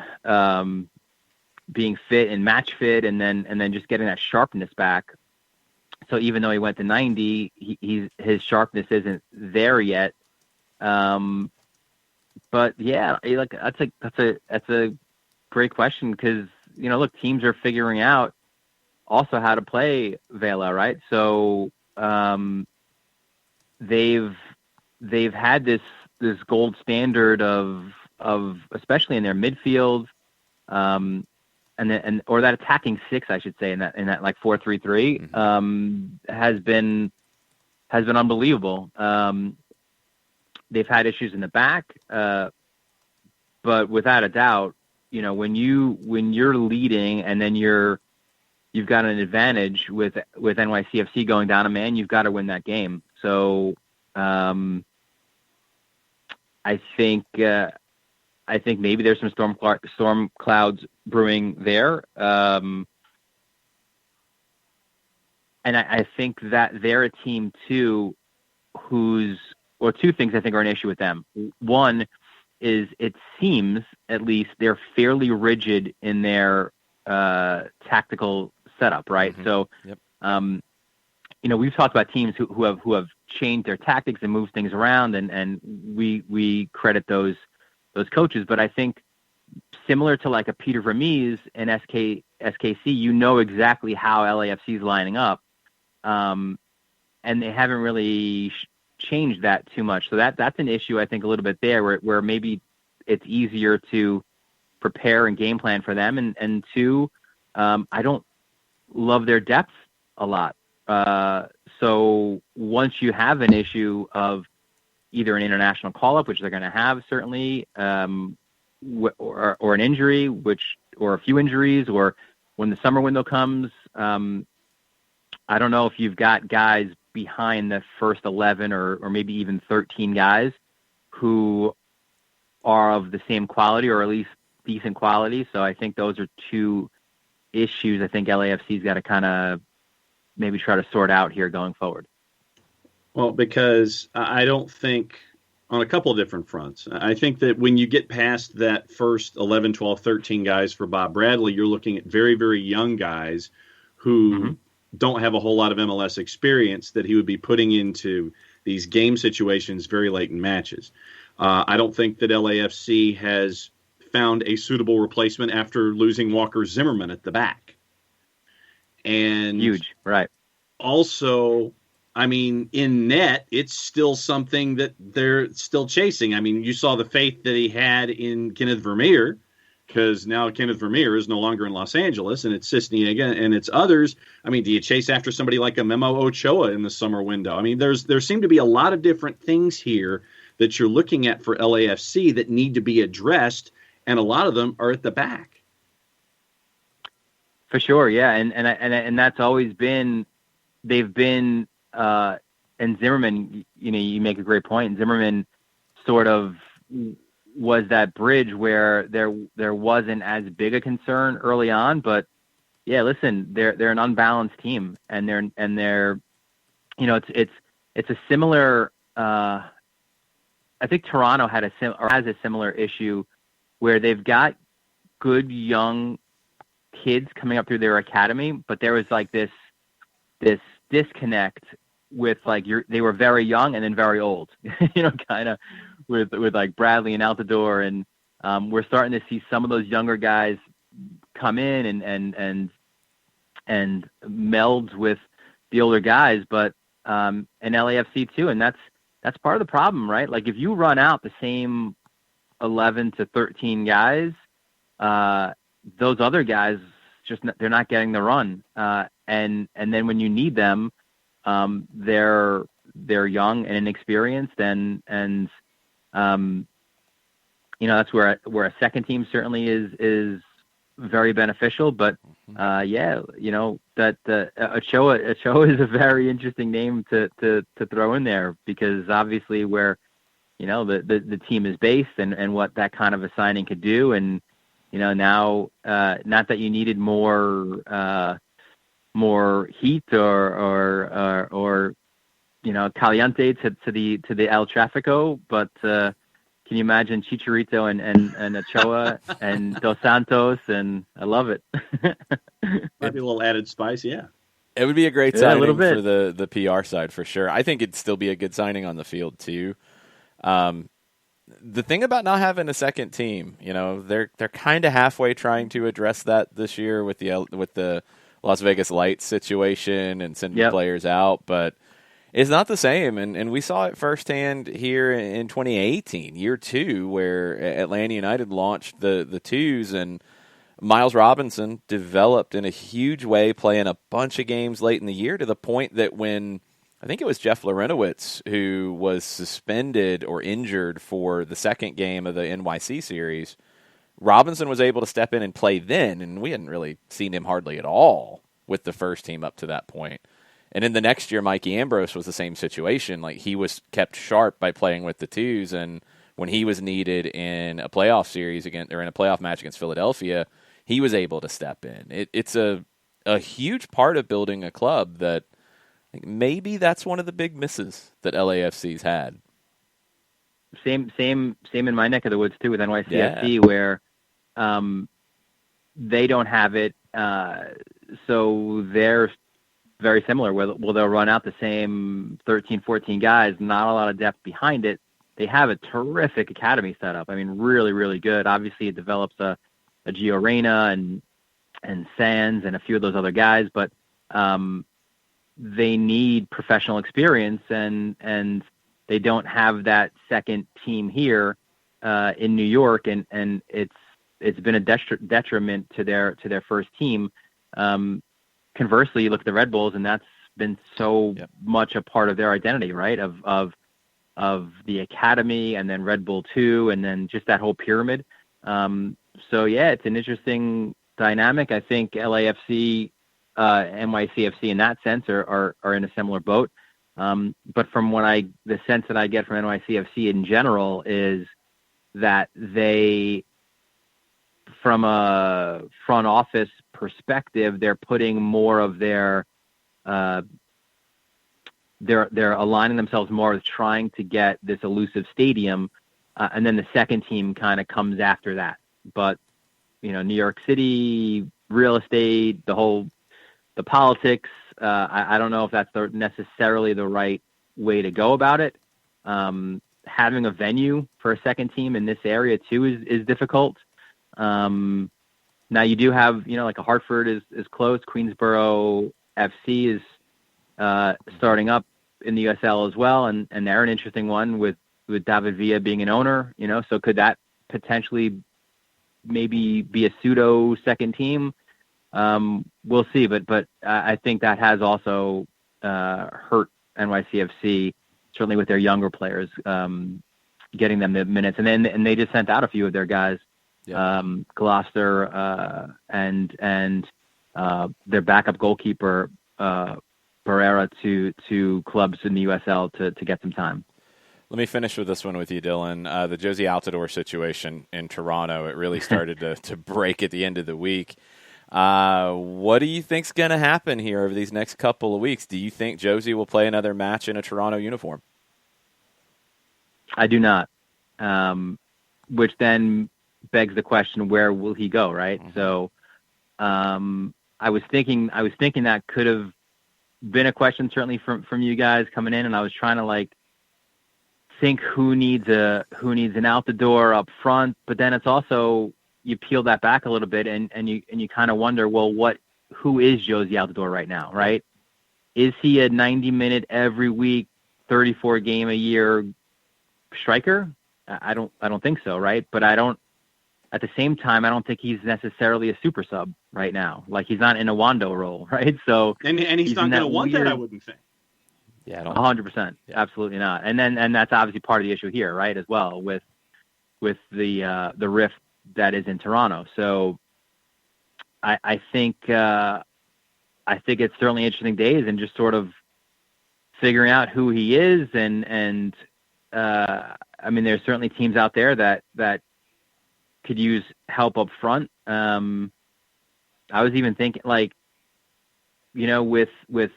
being fit and match fit, and then just getting that sharpness back. So even though he went to 90, his sharpness isn't there yet. But yeah, like that's a great question because look, teams are figuring out also how to play Vela, right? So they've had this gold standard of especially in their midfield, or that attacking six, I should say, in that like 4-3-3, has been unbelievable. They've had issues in the back, but without a doubt, when you're leading and then you've got an advantage with NYCFC going down a man, you've got to win that game. So I think maybe there's some storm clouds brewing there, and I think that they're a team too two things I think are an issue with them. One is it seems at least they're fairly rigid in their tactical setup, right? Mm-hmm. So, yep. We've talked about teams who have changed their tactics and moved things around, and we credit those coaches. But I think similar to like a Peter Vermees and SKC, exactly how LAFC is lining up, and they haven't really changed that too much. So that's an issue, I think, a little bit there, where maybe it's easier to prepare and game plan for them. And two, I don't love their depth a lot. So once you have an issue of either an international call-up, which they're going to have certainly, or an injury, or a few injuries, or when the summer window comes, I don't know if you've got guys behind the first 11 or maybe even 13 guys who are of the same quality or at least decent quality. So I think those are two issues I think LAFC's got to kind of maybe try to sort out here going forward. Well, because I don't think on a couple of different fronts, I think that when you get past that first 11, 12, 13 guys for Bob Bradley, you're looking at very, very young guys who don't have a whole lot of MLS experience that he would be putting into these game situations very late in matches. I don't think that LAFC has found a suitable replacement after losing Walker Zimmerman at the back. And huge, right. Also, I mean, in net, it's still something that they're still chasing. I mean, you saw the faith that he had in Kenneth Vermeer, because now Kenneth Vermeer is no longer in Los Angeles, and it's Cisniega and it's others. I mean, do you chase after somebody like a Memo Ochoa in the summer window? I mean, there seem to be a lot of different things here that you're looking at for LAFC that need to be addressed, and a lot of them are at the back. For sure, yeah, and that's always been. They've been, and Zimmerman. You make a great point. Zimmerman sort of was that bridge where there wasn't as big a concern early on, but yeah, listen, they're an unbalanced team, and they're it's a similar. I think Toronto has a similar issue where they've got good young kids coming up through their academy, but there was like this disconnect with like they were very young and then very old, kind of with like Bradley and Altidore, and we're starting to see some of those younger guys come in and meld with the older guys, but and LAFC too, and that's part of the problem, right? Like if you run out the same 11 to 13 guys, those other guys they're not getting the run, and then when you need them, they're young and inexperienced, and that's where a second team certainly is very beneficial. But that Ochoa is a very interesting name to throw in there, because obviously where the team is based and what that kind of a signing could do, and now not that you needed more heat or caliente to the El Tráfico, but can you imagine Chicharito and Ochoa and Dos Santos? And I love it. Maybe a little added spice, yeah. It would be a great Yeah, a little signing bit. for the PR side for sure. I think it'd still be a good signing on the field too. The thing about not having a second team, they're kind of halfway trying to address that this year with the Las Vegas Lights situation and sending players out, but it's not the same. And we saw it firsthand here in 2018, year 2, where Atlanta United launched the twos, and Miles Robinson developed in a huge way, playing a bunch of games late in the year to the point that when I think it was Jeff Larinowitz who was suspended or injured for the second game of the NYC series, Robinson was able to step in and play then, and we hadn't really seen him hardly at all with the first team up to that point. And in the next year, Mikey Ambrose was the same situation. Like, he was kept sharp by playing with the twos, and when he was needed in a playoff series or in a playoff match against Philadelphia, he was able to step in. It's a huge part of building a club that I think maybe that's one of the big misses that LAFC's had. Same in my neck of the woods too with NYCFC, where they don't have it. So they're very similar. Well, they'll run out the same 13, 14 guys, not a lot of depth behind it. They have a terrific academy setup. I mean, really, really good. Obviously, it develops a Gio Reyna and Sands and a few of those other guys, but they need professional experience, and they don't have that second team here in New York, and it's been a detriment to their first team. Conversely, you look at the Red Bulls, and that's been so much a part of their identity, right? Of the academy, and then Red Bull 2, and then just that whole pyramid. So yeah, it's an interesting dynamic. I think LAFC, NYCFC in that sense are in a similar boat. But from the sense that I get from NYCFC in general is that they, from a front office perspective, they're putting more of they're aligning themselves more with trying to get this elusive stadium, and then the second team kind of comes after that. But New York City real estate, the politics, I don't know if that's necessarily the right way to go about it. Having a venue for a second team in this area too is difficult. Now you do have, like a Hartford is close. Queensboro FC is starting up in the USL as well, and they're an interesting one with David Villa being an owner. So could that potentially maybe be a pseudo second team? We'll see, but I think that has also hurt NYCFC, certainly with their younger players, getting them the minutes, and they just sent out a few of their guys, Gloucester and their backup goalkeeper Barrera to clubs in the USL to get some time. Let me finish with this one with you, Dylan. The Josie Altidore situation in Toronto, it really started to break at the end of the week. What do you think's going to happen here over these next couple of weeks? Do you think Josie will play another match in a Toronto uniform? I do not. Which then begs the question, where will he go, right? Mm-hmm. So I was thinking that could have been a question certainly from you guys coming in, and I was trying to think who needs an Altidore up front, but then it's also, you peel that back a little bit and you kind of wonder, well, who is Josie Altidore right now, right? Is he a 90-minute every week, 34 game a year striker? I don't think so, right? But at the same time, I don't think he's necessarily a super sub right now. Like, he's not in a Wando role, right? So and he's not going to want that, I wouldn't think. Yeah, 100%, absolutely not. And that's obviously part of the issue here, right? As well with the rift that is in Toronto. So I think it's certainly interesting days, and just sort of figuring out who he is, and I mean, there's certainly teams out there that could use help up front. I was even thinking, with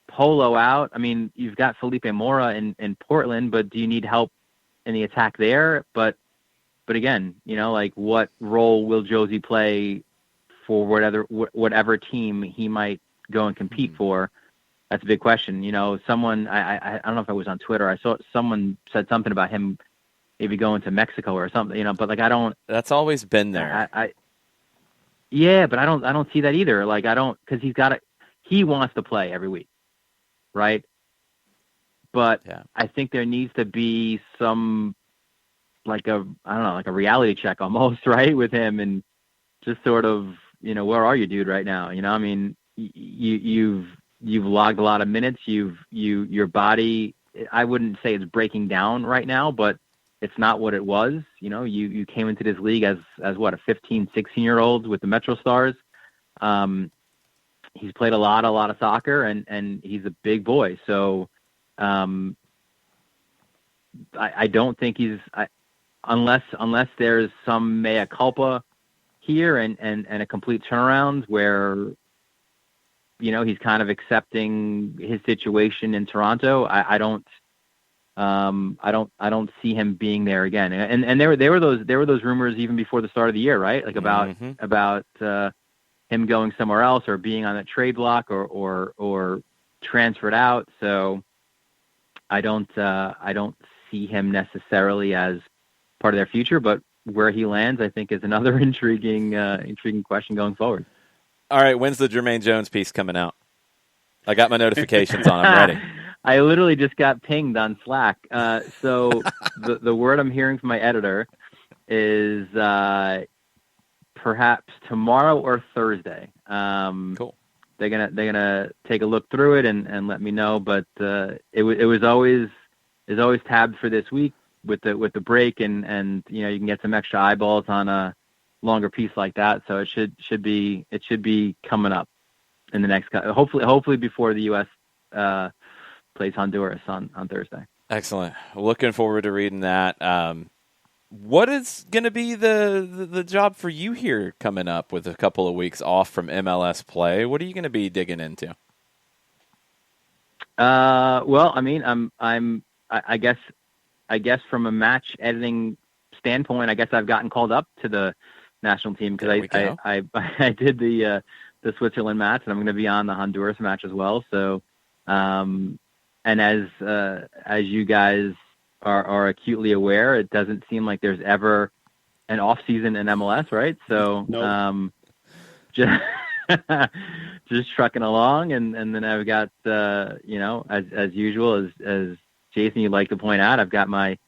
Polo out, I mean, you've got Felipe Mora in Portland, but do you need help in the attack there? But again, what role will Josie play for whatever team he might go and compete for, that's a big question. You know, someone, I don't know if I was on Twitter, I saw someone said something about him maybe going to Mexico or something, you know, but like, I don't. That's always been there. Yeah, but I don't see that either. Like, because he wants to play every week, right? But I think there needs to be some, like a reality check almost, right, with him, and just sort of, you know, where are you, dude, right now? You know, I mean, you've logged a lot of minutes. Your body, I wouldn't say it's breaking down right now, but it's not what it was. You know, you came into this league as what, a 15, 16-year-old with the Metro Stars. He's played a lot of soccer, and he's a big boy. So I don't think unless there's some mea culpa here and a complete turnaround where, you know, he's kind of accepting his situation in Toronto. I don't see him being there again. And there were those rumors even before the start of the year, right? Like about him going somewhere else or being on a trade block or transferred out. So I don't see him necessarily as part of their future, but where he lands, I think, is another intriguing question going forward. All right, when's the Jermaine Jones piece coming out? I got my notifications on. I'm ready. I literally just got pinged on Slack. So the word I'm hearing from my editor is perhaps tomorrow or Thursday. Cool. They're gonna take a look through it and let me know. But it was always tabbed for this week with the break, and you know, you can get some extra eyeballs on a longer piece like that. So it should be coming up in the next, hopefully before the U.S. Plays Honduras on Thursday. Excellent. Looking forward to reading that. What is going to be the job for you here coming up with a couple of weeks off from MLS play? What are you going to be digging into? Well, I mean, I guess from a match editing standpoint, I guess I've gotten called up to the national team because I did the Switzerland match, and I'm going to be on the Honduras match as well. So, and as you guys are acutely aware, it doesn't seem like there's ever an off season in MLS, right? So, nope. Just trucking along, and then I've got you know, as usual, as Jason, you'd like to point out, I've got my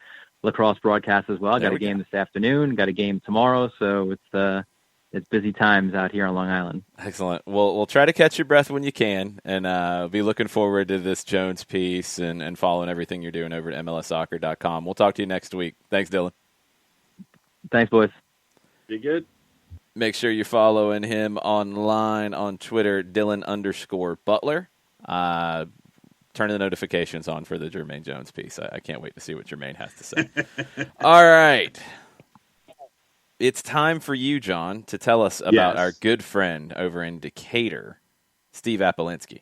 lacrosse broadcast as well. I got a game this afternoon, got a game tomorrow, so it's busy times out here on Long Island. Excellent. We'll try to catch your breath when you can, and be looking forward to this Jones piece and following everything you're doing over at MLSsoccer.com. We'll talk to you next week. Thanks, Dylan. Thanks, boys. Be good. Make sure you're following him online on Twitter, Dylan_Butler. Turn the notifications on for the Jermaine Jones piece. I can't wait to see what Jermaine has to say. All right. It's time for you, John, to tell us about our good friend over in Decatur, Steve Apolinsky.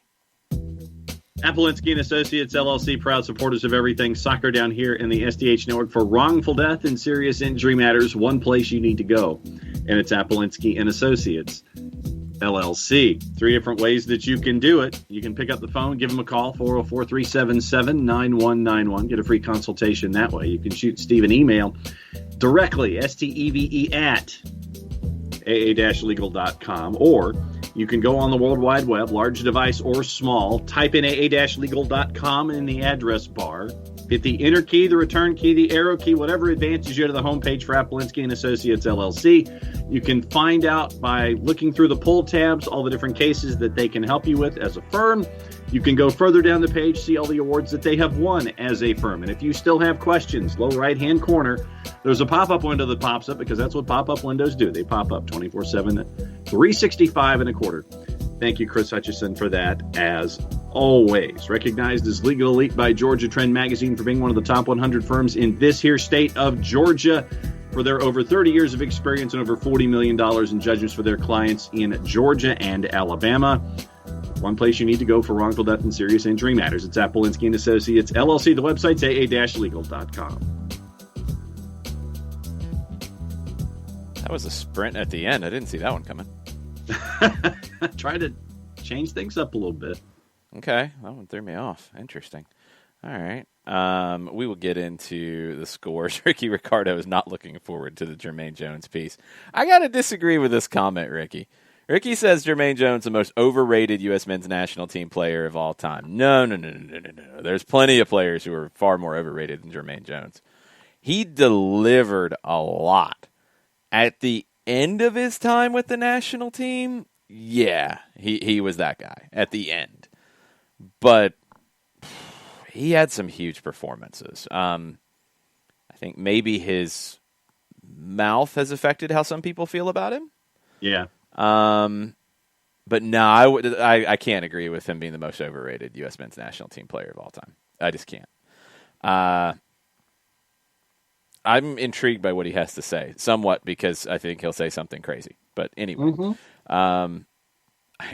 Apolinsky and Associates, LLC, proud supporters of everything soccer down here in the SDH network. For wrongful death and serious injury matters, one place you need to go, and it's Apolinsky and Associates, LLC. 3 different ways that you can do it. You can pick up the phone, give them a call, 404-377-9191. Get a free consultation that way. You can shoot Steve an email directly, steve at aa-legal.com, or you can go on the World Wide Web, large device or small, type in aa-legal.com in the address bar, hit the enter key, the return key, the arrow key, whatever advances you to the homepage for Apolinsky and Associates, LLC. You can find out by looking through the pull tabs all the different cases that they can help you with as a firm. You can go further down the page, see all the awards that they have won as a firm. And if you still have questions, low right-hand corner, there's a pop-up window that pops up, because that's what pop-up windows do. They pop up 24/7, 365 and a quarter. Thank you, Chris Hutchison, for that, as always. Recognized as Legal Elite by Georgia Trend Magazine for being one of the top 100 firms in this here state of Georgia, for their over 30 years of experience and over $40 million in judgments for their clients in Georgia and Alabama. One place you need to go for wrongful death and serious injury matters. It's Apolinsky and Associates, LLC. The website's aa-legal.com. That was a sprint at the end. I didn't see that one coming. Try to change things up a little bit. Okay, that one threw me off. Interesting. All right. We will get into the scores. Ricky Ricardo is not looking forward to the Jermaine Jones piece. I got to disagree with this comment, Ricky. Ricky says Jermaine Jones the most overrated U.S. men's national team player of all time. No. There's plenty of players who are far more overrated than Jermaine Jones. He delivered a lot. At the end of his time with the national team, yeah, he was that guy at the end. But he had some huge performances. I think maybe his mouth has affected how some people feel about him. Yeah. But no, I can't agree with him being the most overrated U.S. men's national team player of all time. I just can't. I'm intrigued by what he has to say, somewhat, because I think he'll say something crazy. But anyway, I'm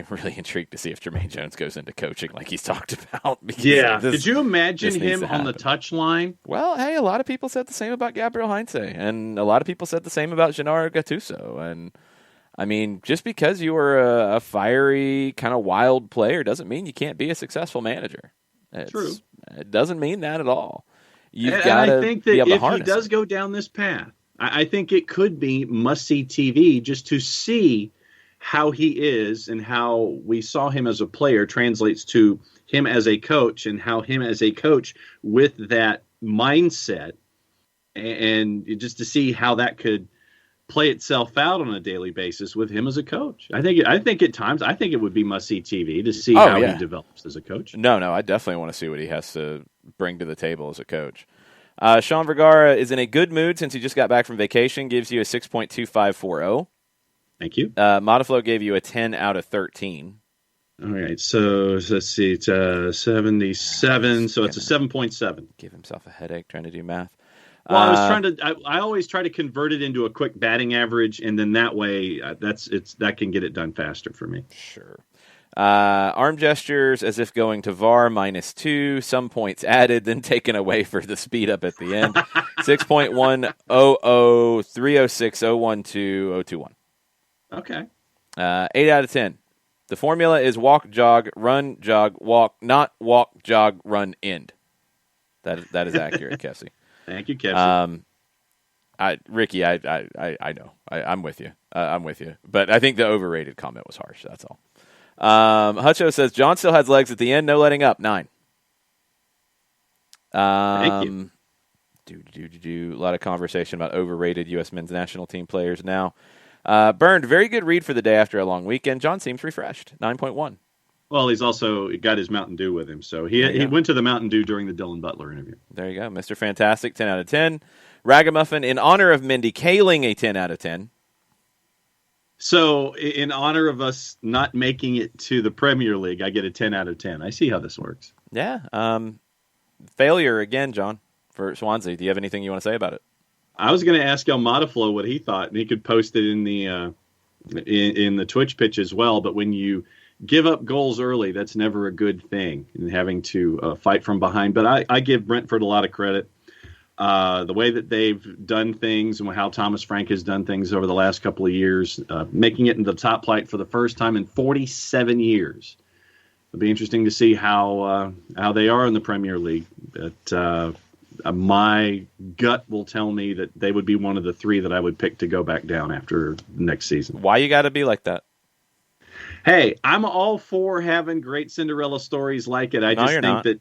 really intrigued to see if Jermaine Jones goes into coaching like he's talked about. Yeah. Did you imagine him on the touch line? Well, hey, a lot of people said the same about Gabriel Heinze, and a lot of people said the same about Gennaro Gattuso. And, I mean, just because you are a fiery, kind of wild player doesn't mean you can't be a successful manager. True. It doesn't mean that at all. You've got to be able to harness. If he does go down this path, I think it could be must-see TV just to see how he is and how we saw him as a player translates to him as a coach, and how him as a coach with that mindset, and just to see how that could play itself out on a daily basis with him as a coach. I think at times it would be must-see TV to see how he develops as a coach. No, I definitely want to see what he has to bring to the table as a coach. Sean Vergara is in a good mood since he just got back from vacation, gives you a 6.2540. Thank you. Modiflow gave you a 10 out of 13. All right, so let's see, it's 77, so it's a 7.7. Give himself a headache trying to do math. Well, I always try to convert it into a quick batting average, and then that way that can get it done faster for me. Sure. Arm gestures as if going to VAR -2, some points added, then taken away for the speed up at the end. 6.100306012 Okay. 8 out of 10. The formula is walk, jog, run, jog, walk, not walk, jog, run, end. That is accurate, Kessie. Thank you, Kessie. Ricky, I know. I'm with you. I'm with you. But I think the overrated comment was harsh. That's all. Hutcho says, John still has legs at the end. No letting up. 9. Thank you. A lot of conversation about overrated U.S. men's national team players now. Burned, very good read for the day after a long weekend. John seems refreshed. 9.1. Well, he's also got his Mountain Dew with him. So he went to the Mountain Dew during the Dylan Butler interview. There you go. Mr. Fantastic, 10 out of 10. Ragamuffin, in honor of Mindy Kaling, a 10 out of 10. So in honor of us not making it to the Premier League, I get a 10 out of 10. I see how this works. Yeah. Failure again, John, for Swansea. Do you have anything you want to say about it? I was going to ask El Modiflow what he thought, and he could post it in the in the Twitch pitch as well. But when you give up goals early, that's never a good thing, and having to fight from behind. But I give Brentford a lot of credit. The way that they've done things and how Thomas Frank has done things over the last couple of years, making it into the top flight for the first time in 47 years. It'll be interesting to see how they are in the Premier League. But my gut will tell me that they would be one of the 3 that I would pick to go back down after next season. Why you got to be like that? Hey, I'm all for having great Cinderella stories like it. I just think that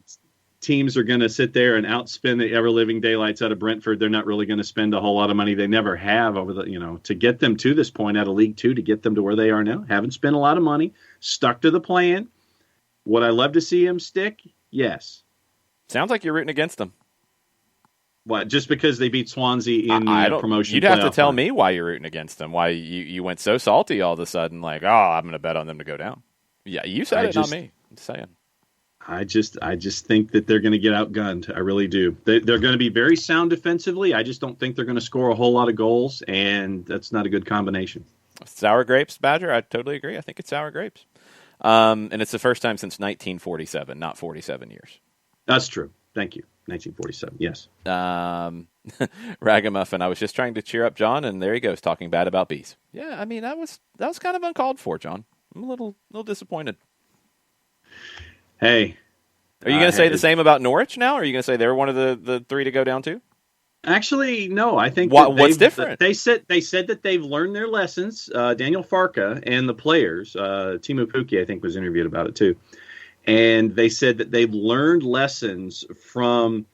teams are going to sit there and outspend the ever-living daylights out of Brentford. They're not really going to spend a whole lot of money. They never have over to get them to this point out of League Two, to get them to where they are now. Haven't spent a lot of money, stuck to the plan. Would I love to see him stick? Yes. Sounds like you're rooting against them. What, just because they beat Swansea in the promotion? You'd have to tell me why you're rooting against them. Why you went so salty all of a sudden, like, I'm going to bet on them to go down. Yeah, you said it, not me. I'm just saying. I just think that they're going to get outgunned. I really do. They're going to be very sound defensively. I just don't think they're going to score a whole lot of goals, and that's not a good combination. Sour grapes, Badger. I totally agree. I think it's sour grapes. And it's the first time since 1947, not 47 years. That's true. Thank you. 1947, yes. Ragamuffin, I was just trying to cheer up John, and there he goes, talking bad about bees. Yeah, I mean, that was kind of uncalled for, John. I'm a little disappointed. Hey. Are you going to say the same about Norwich now? Or are you going to say they're one of the three to go down too? Actually, no. I think what's different? They said that they've learned their lessons. Daniel Farka and the players, Timo Pukki, I think, was interviewed about it too, and they said that they've learned lessons from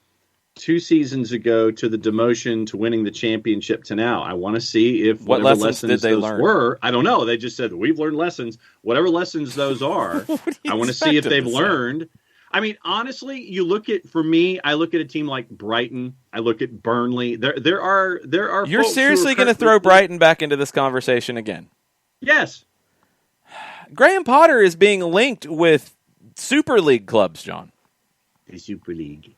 2 seasons ago to the demotion to winning the championship to now. I want to see if what lessons did they learn? Were. I don't know. They just said we've learned lessons. Whatever lessons those are, I want to see if they've learned. I mean, honestly, I look at a team like Brighton. I look at Burnley. There are. You're seriously going to throw Brighton back into this conversation again? Yes. Graham Potter is being linked with Super League clubs, John. The Super League.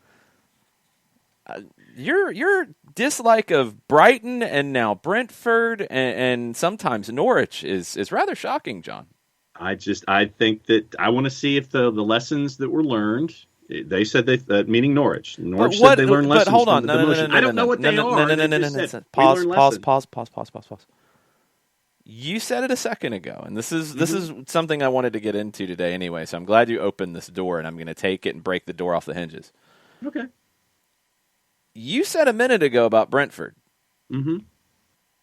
Your dislike of Brighton and now Brentford and sometimes Norwich is rather shocking, John. I think that I want to see if the lessons that were learned. They said meaning Norwich. Norwich said they learned lessons. But hold on, I don't know what they are. Pause. You said it a second ago, and this is something I wanted to get into today anyway. So I'm glad you opened this door, and I'm going to take it and break the door off the hinges. Okay. You said a minute ago about Brentford. Mm-hmm.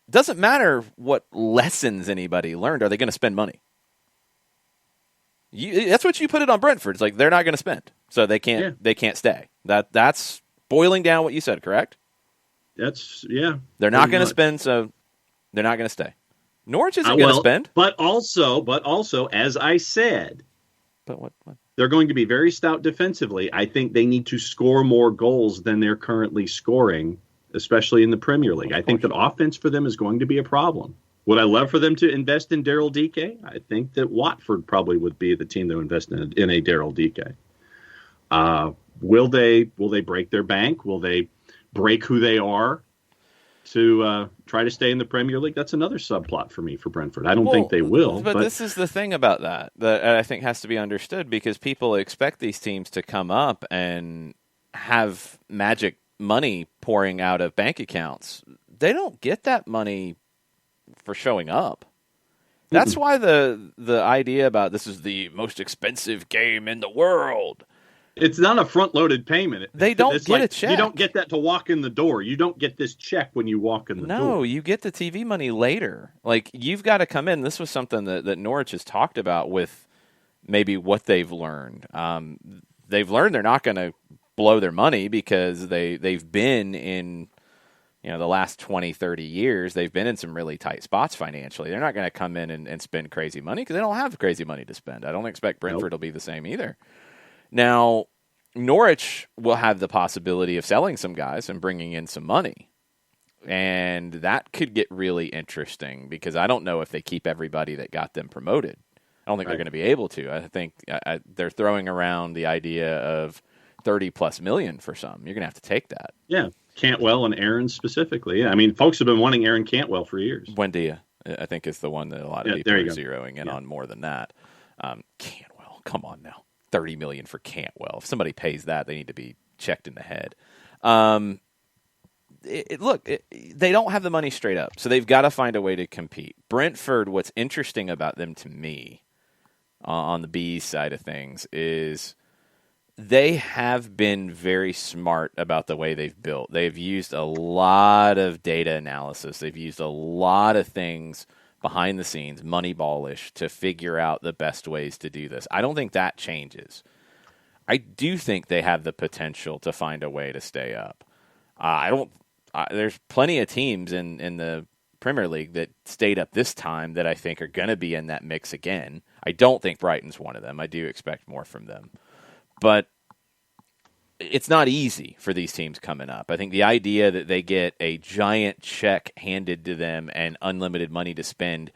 Doesn't matter what lessons anybody learned. Are they going to spend money? That's what you put it on Brentford. It's like they're not going to spend, so they can't stay. That's boiling down what you said, correct? They're not going to spend, so they're not going to stay. Norwich isn't going to spend, but also, as I said, but what? They're going to be very stout defensively. I think they need to score more goals than they're currently scoring, especially in the Premier League. I think that offense for them is going to be a problem. Would I love for them to invest in Daryl Dike? I think that Watford probably would be the team to invest in a Daryl Dike. Will they break their bank? Will they break who they are to try to stay in the Premier League? That's another subplot for me for Brentford. I don't think they will. But this is the thing about that I think has to be understood, because people expect these teams to come up and have magic money pouring out of bank accounts. They don't get that money for showing up. That's why the idea about this is the most expensive game in the world. It's not a front-loaded payment. They don't get a check. You don't get that to walk in the door. You don't get this check when you walk in the door. No, you get the TV money later. Like, you've got to come in. This was something that Norwich has talked about with maybe what they've learned. They've learned they're not going to blow their money because they've been in, the last 20, 30 years, they've been in some really tight spots financially. They're not going to come in and spend crazy money because they don't have crazy money to spend. I don't expect Brentford will be the same either. Now, Norwich will have the possibility of selling some guys and bringing in some money. And that could get really interesting because I don't know if they keep everybody that got them promoted. I don't think they're going to be able to. I think they're throwing around the idea of 30+ million for some. You're going to have to take that. Yeah, Cantwell and Aaron specifically. Yeah. I mean, folks have been wanting Aaron Cantwell for years. Buendia, I think, is the one that a lot of people are zeroing in on more than that. Cantwell, come on now. 30 million for Cantwell. If somebody pays that, they need to be checked in the head. They don't have the money straight up, so they've got to find a way to compete. Brentford, what's interesting about them to me on the B side of things is they have been very smart about the way they've built. They've used a lot of data analysis. They've used a lot of things behind the scenes, Moneyball-ish, to figure out the best ways to do this. I don't think that changes. I do think they have the potential to find a way to stay up. There's plenty of teams in the Premier League that stayed up this time that I think are going to be in that mix again. I don't think Brighton's one of them. I do expect more from them. But it's not easy for these teams coming up. I think the idea that they get a giant check handed to them and unlimited money to spend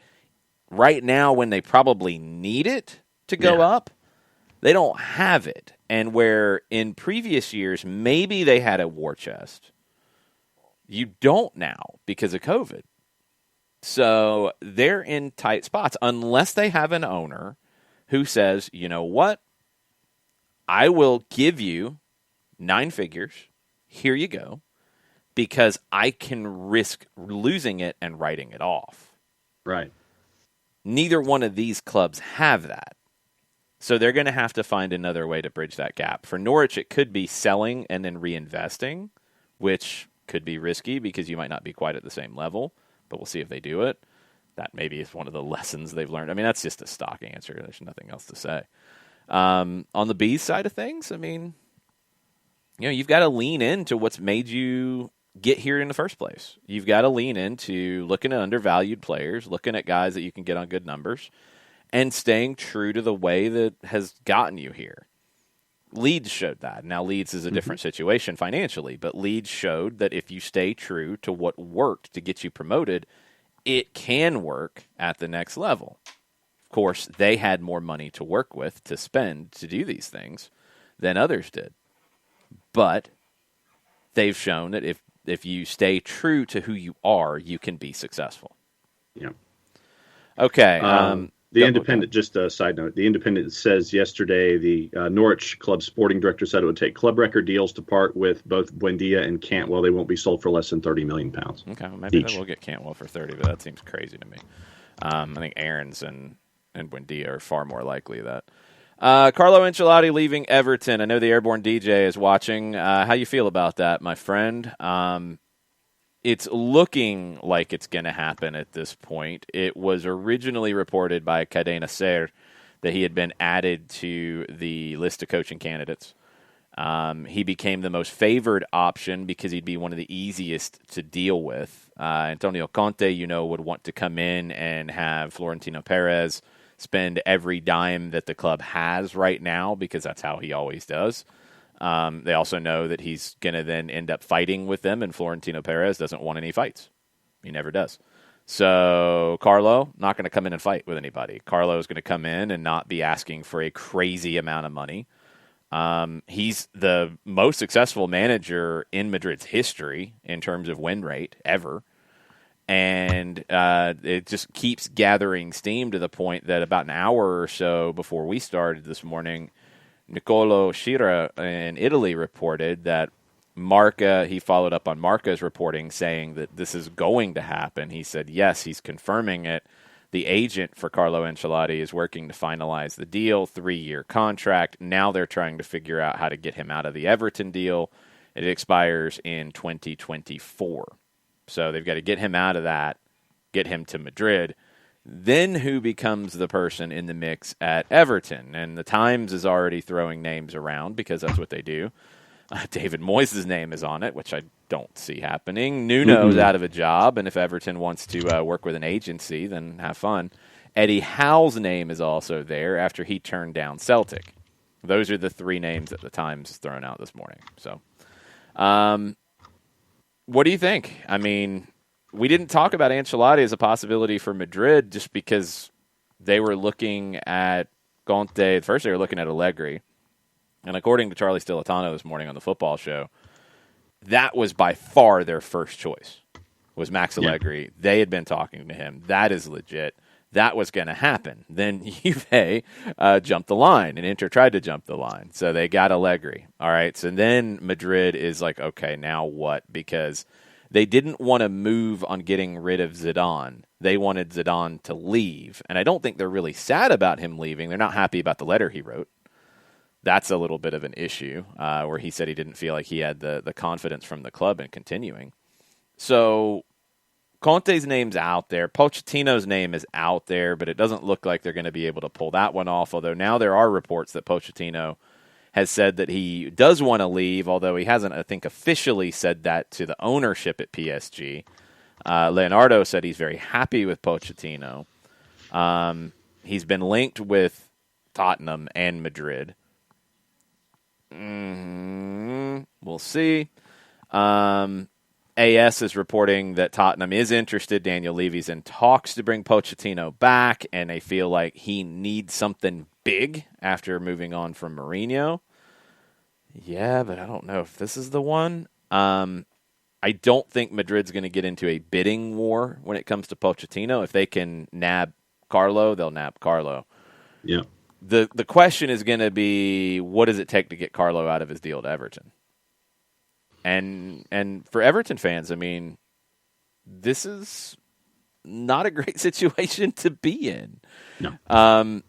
right now when they probably need it to go up, they don't have it. And where in previous years maybe they had a war chest, you don't now because of COVID. So they're in tight spots unless they have an owner who says, you know what, I will give you 9 figures, here you go, because I can risk losing it and writing it off. Right. Neither one of these clubs have that. So they're going to have to find another way to bridge that gap. For Norwich, it could be selling and then reinvesting, which could be risky because you might not be quite at the same level, but we'll see if they do it. That maybe is one of the lessons they've learned. I mean, that's just a stock answer. There's nothing else to say. On the Bees side of things, I mean, you've got to lean into what's made you get here in the first place. You've got to lean into looking at undervalued players, looking at guys that you can get on good numbers, and staying true to the way that has gotten you here. Leeds showed that. Now, Leeds is a different situation financially, but Leeds showed that if you stay true to what worked to get you promoted, it can work at the next level. Of course, they had more money to work with, to spend, to do these things than others did. But they've shown that if you stay true to who you are, you can be successful. Yeah. Okay. The Independent, just a side note, the Independent says yesterday the Norwich club sporting director said it would take club record deals to part with both Buendia and Cantwell. They won't be sold for less than £30 million. Okay, well, maybe we'll get Cantwell for 30, but that seems crazy to me. I think Aarons and Buendia are far more likely of that. Carlo Ancelotti leaving Everton. I know the Airborne DJ is watching. How you feel about that, my friend? It's looking like it's going to happen at this point. It was originally reported by Cadena Ser that he had been added to the list of coaching candidates. He became the most favored option because he'd be one of the easiest to deal with. Antonio Conte, would want to come in and have Florentino Perez spend every dime that the club has right now because that's how he always does. They also know that he's going to then end up fighting with them, and Florentino Perez doesn't want any fights. He never does. So Carlo, not going to come in and fight with anybody. Carlo is going to come in and not be asking for a crazy amount of money. He's the most successful manager in Madrid's history in terms of win rate ever. And it just keeps gathering steam to the point that about an hour or so before we started this morning, Niccolò Schira in Italy reported that Marca, he followed up on Marca's reporting saying that this is going to happen. He said, yes, he's confirming it. The agent for Carlo Ancelotti is working to finalize the deal, 3-year contract. Now they're trying to figure out how to get him out of the Everton deal. It expires in 2024. So they've got to get him out of that, get him to Madrid. Then who becomes the person in the mix at Everton? And the Times is already throwing names around because that's what they do. David Moyes' name is on it, which I don't see happening. Nuno's out of a job, and if Everton wants to work with an agency, then have fun. Eddie Howe's name is also there after he turned down Celtic. Those are the 3 names that the Times has thrown out this morning. So, what do you think? I mean, we didn't talk about Ancelotti as a possibility for Madrid just because they were looking at Conte. First, they were looking at Allegri. And according to Charlie Stilitano this morning on the football show, that was by far their first choice, was Max Allegri. Yeah. They had been talking to him. That is legit. That was going to happen. Then Juve jumped the line, and Inter tried to jump the line. So they got Allegri. All right, so then Madrid is like, okay, now what? Because they didn't want to move on getting rid of Zidane. They wanted Zidane to leave. And I don't think they're really sad about him leaving. They're not happy about the letter he wrote. That's a little bit of an issue where he said he didn't feel like he had the confidence from the club in continuing. So Conte's name's out there. Pochettino's name is out there, but it doesn't look like they're going to be able to pull that one off, although now there are reports that Pochettino has said that he does want to leave, although he hasn't, I think, officially said that to the ownership at PSG. Leonardo said he's very happy with Pochettino. He's been linked with Tottenham and Madrid. We'll see. AS is reporting that Tottenham is interested. Daniel Levy's in talks to bring Pochettino back, and they feel like he needs something big after moving on from Mourinho. Yeah, but I don't know if this is the one. I don't think Madrid's going to get into a bidding war when it comes to Pochettino. If they can nab Carlo, they'll nab Carlo. Yeah. The question is going to be, what does it take to get Carlo out of his deal to Everton? And for Everton fans, I mean, this is not a great situation to be in. No.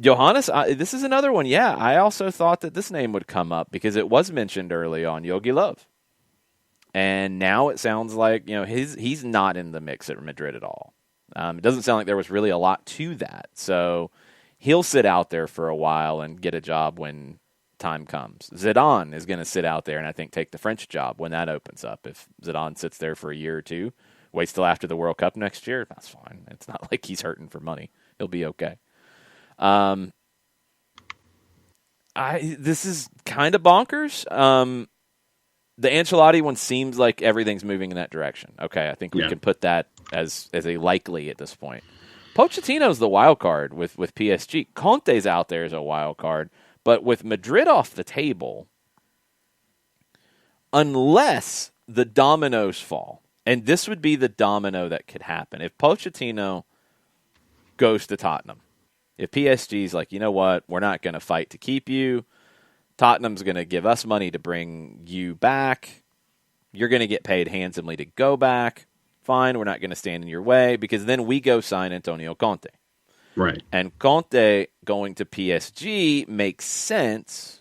Johannes, this is another one. Yeah, I also thought that this name would come up because it was mentioned early on, Yogi Love. And now it sounds like he's not in the mix at Madrid at all. It doesn't sound like there was really a lot to that. So he'll sit out there for a while and get a job when time comes. Zidane is going to sit out there and I think take the French job when that opens up. If Zidane sits there for a year or two, waits till after the World Cup next year, that's fine. It's not like he's hurting for money. He'll be okay. This is kind of bonkers. The Ancelotti one seems like everything's moving in that direction. Okay, I think we can put that as a likely at this point. Pochettino's the wild card with PSG. Conte's out there as a wild card, but with Madrid off the table, unless the dominoes fall, and this would be the domino that could happen. If Pochettino goes to Tottenham, if PSG's like, you know what, we're not going to fight to keep you, Tottenham's going to give us money to bring you back. You're going to get paid handsomely to go back. Fine, we're not going to stand in your way because then we go sign Antonio Conte. Right. And Conte going to PSG makes sense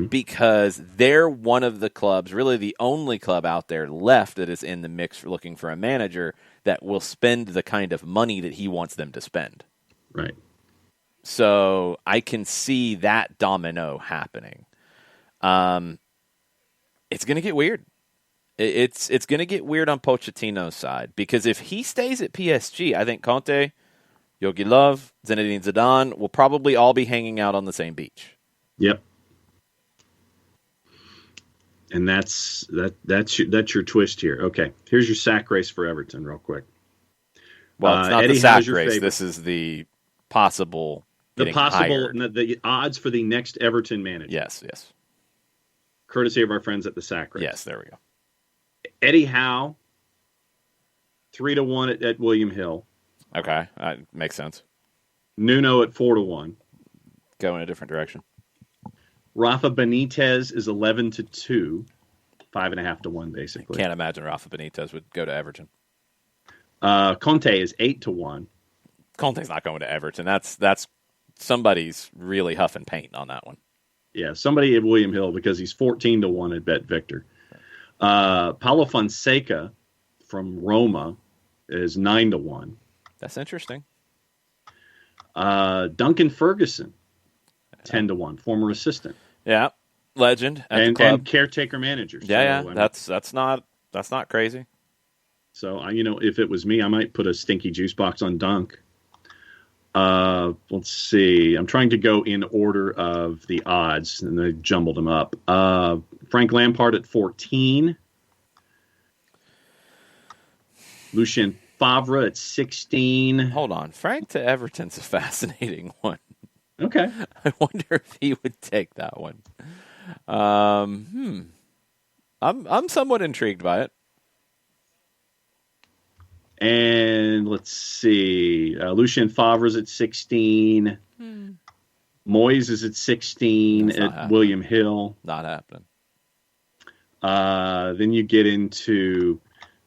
because they're one of the clubs, really the only club out there left that is in the mix for looking for a manager that will spend the kind of money that he wants them to spend. Right. So I can see that domino happening. It's going to get weird. It's going to get weird on Pochettino's side because if he stays at PSG, I think Conte, Yogi Love, Zinedine Zidane will probably all be hanging out on the same beach. Yep. And that's your twist here. Okay, here's your sack race for Everton, real quick. Well, it's not Eddie, the sack race. favorite? This is the possible. The odds for the next Everton manager. Yes. Courtesy of our friends at the sack race. Yes, there we go. Eddie Howe, 3-1 at William Hill. Okay, makes sense. Nuno at 4-1. Go in a different direction. Rafa Benitez is 11-2, 5.5-1 basically. Can't imagine Rafa Benitez would go to Everton. Conte is 8-1. Conte's not going to Everton. That's somebody's really huffing paint on that one. Yeah, somebody at William Hill because he's 14-1 at Bet Victor. Paulo Fonseca from Roma is 9-1. That's interesting. Duncan Ferguson, 10-1, former assistant. Yeah, legend at the club. And caretaker manager. Yeah, that's not crazy. So if it was me, I might put a stinky juice box on Dunk. Let's see. I'm trying to go in order of the odds, and I jumbled them up. Frank Lampard at 14. Lucien Favre at 16. Hold on. Frank to Everton's a fascinating one. Okay. I wonder if he would take that one. I'm somewhat intrigued by it. And let's see. Lucien Favre's at 16. Moyes is at 16 at William Hill. Not happening. Then you get into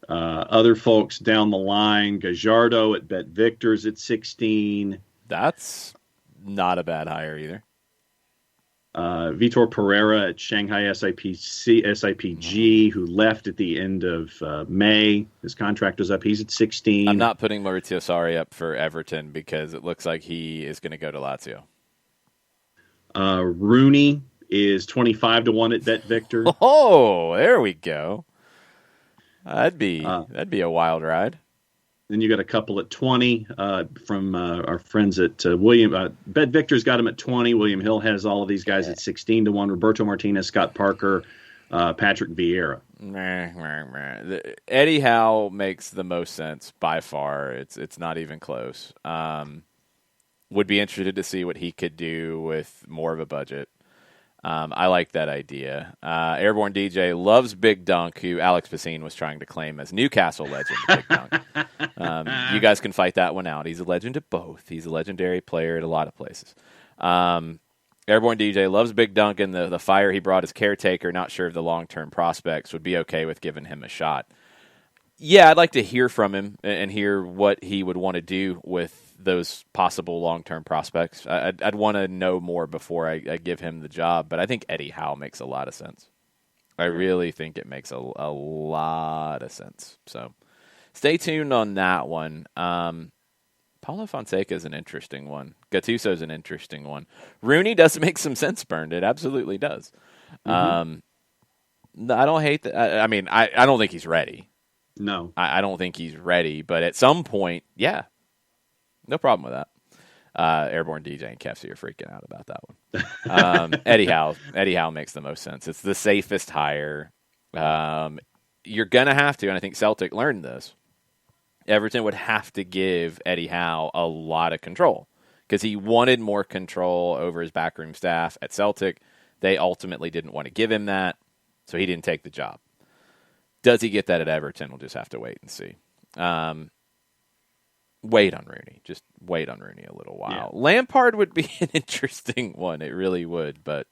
other folks down the line. Gajardo at Bet Victor's at 16. That's not a bad hire either. Vitor Pereira at Shanghai SIPG, who left at the end of May. His contract was up. He's at 16. I'm not putting Maurizio Sarri up for Everton because it looks like he is going to go to Lazio. Rooney is 25-1 at Bet Victor. Oh, there we go. That'd be a wild ride. Then you got a couple at 20 from our friends at William. Bet Victor's got him at 20. William Hill has all of these guys at 16-1. Roberto Martinez, Scott Parker, Patrick Vieira. Eddie Howe makes the most sense by far. It's not even close. Would be interested to see what he could do with more of a budget. I like that idea. Airborne DJ loves Big Dunk, who Alex Pacine was trying to claim as Newcastle legend, Big Dunk. You guys can fight that one out. He's a legend at both. He's a legendary player at a lot of places. Airborne DJ loves Big Dunk and the fire he brought as caretaker. Not sure of the long-term prospects. Would be okay with giving him a shot. Yeah, I'd like to hear from him and hear what he would want to do with those possible long-term prospects. I'd want to know more before I give him the job, but I think Eddie Howe makes a lot of sense. I really think it makes a lot of sense. So stay tuned on that one. Paulo Fonseca is an interesting one. Gattuso is an interesting one. Rooney does make some sense, Bernd. It absolutely does. I don't hate that. I mean, I don't think he's ready. No. I don't think he's ready, but at some point, yeah, no problem with that. Airborne DJ and Kefsey are freaking out about that one. Eddie Howe makes the most sense. It's the safest hire. You're going to have to, and I think Celtic learned this, Everton would have to give Eddie Howe a lot of control because he wanted more control over his backroom staff at Celtic. They ultimately didn't want to give him that, so he didn't take the job. Does he get that at Everton? We'll just have to wait and see. Wait on Rooney. Just wait on Rooney a little while. Yeah. Lampard would be an interesting one. It really would, but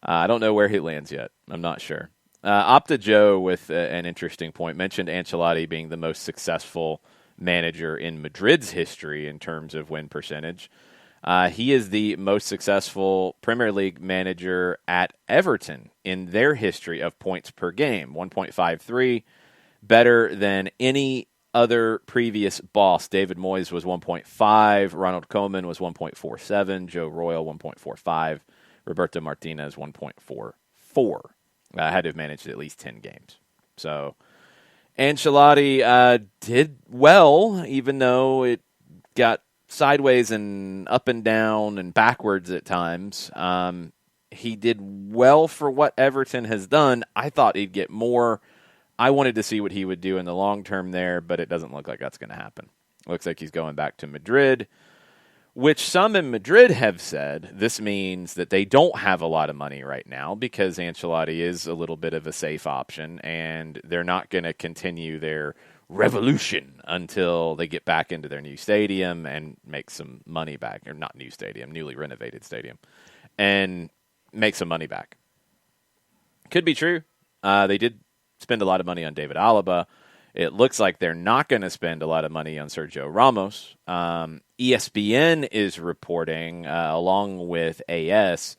I don't know where he lands yet. I'm not sure. Opta Joe with an interesting point mentioned Ancelotti being the most successful manager in Madrid's history in terms of win percentage. He is the most successful Premier League manager at Everton in their history of points per game, 1.53, better than any other previous boss. David Moyes was 1.5, Ronald Koeman was 1.47, Joe Royle 1.45, Roberto Martinez 1.44. Had to have managed at least 10 games. So Ancelotti did well, even though it got sideways and up and down and backwards at times. He did well for what Everton has done. I thought he'd get more. I wanted to see what he would do in the long term there, but it doesn't look like that's going to happen. Looks like he's going back to Madrid, which some in Madrid have said this means that they don't have a lot of money right now because Ancelotti is a little bit of a safe option, and they're not going to continue their revolution until they get back into their new stadium and make some money back. Or not new stadium, newly renovated stadium, and make some money back. Could be true. They did spend a lot of money on David Alaba. It looks like they're not going to spend a lot of money on Sergio Ramos. ESPN is reporting, along with AS,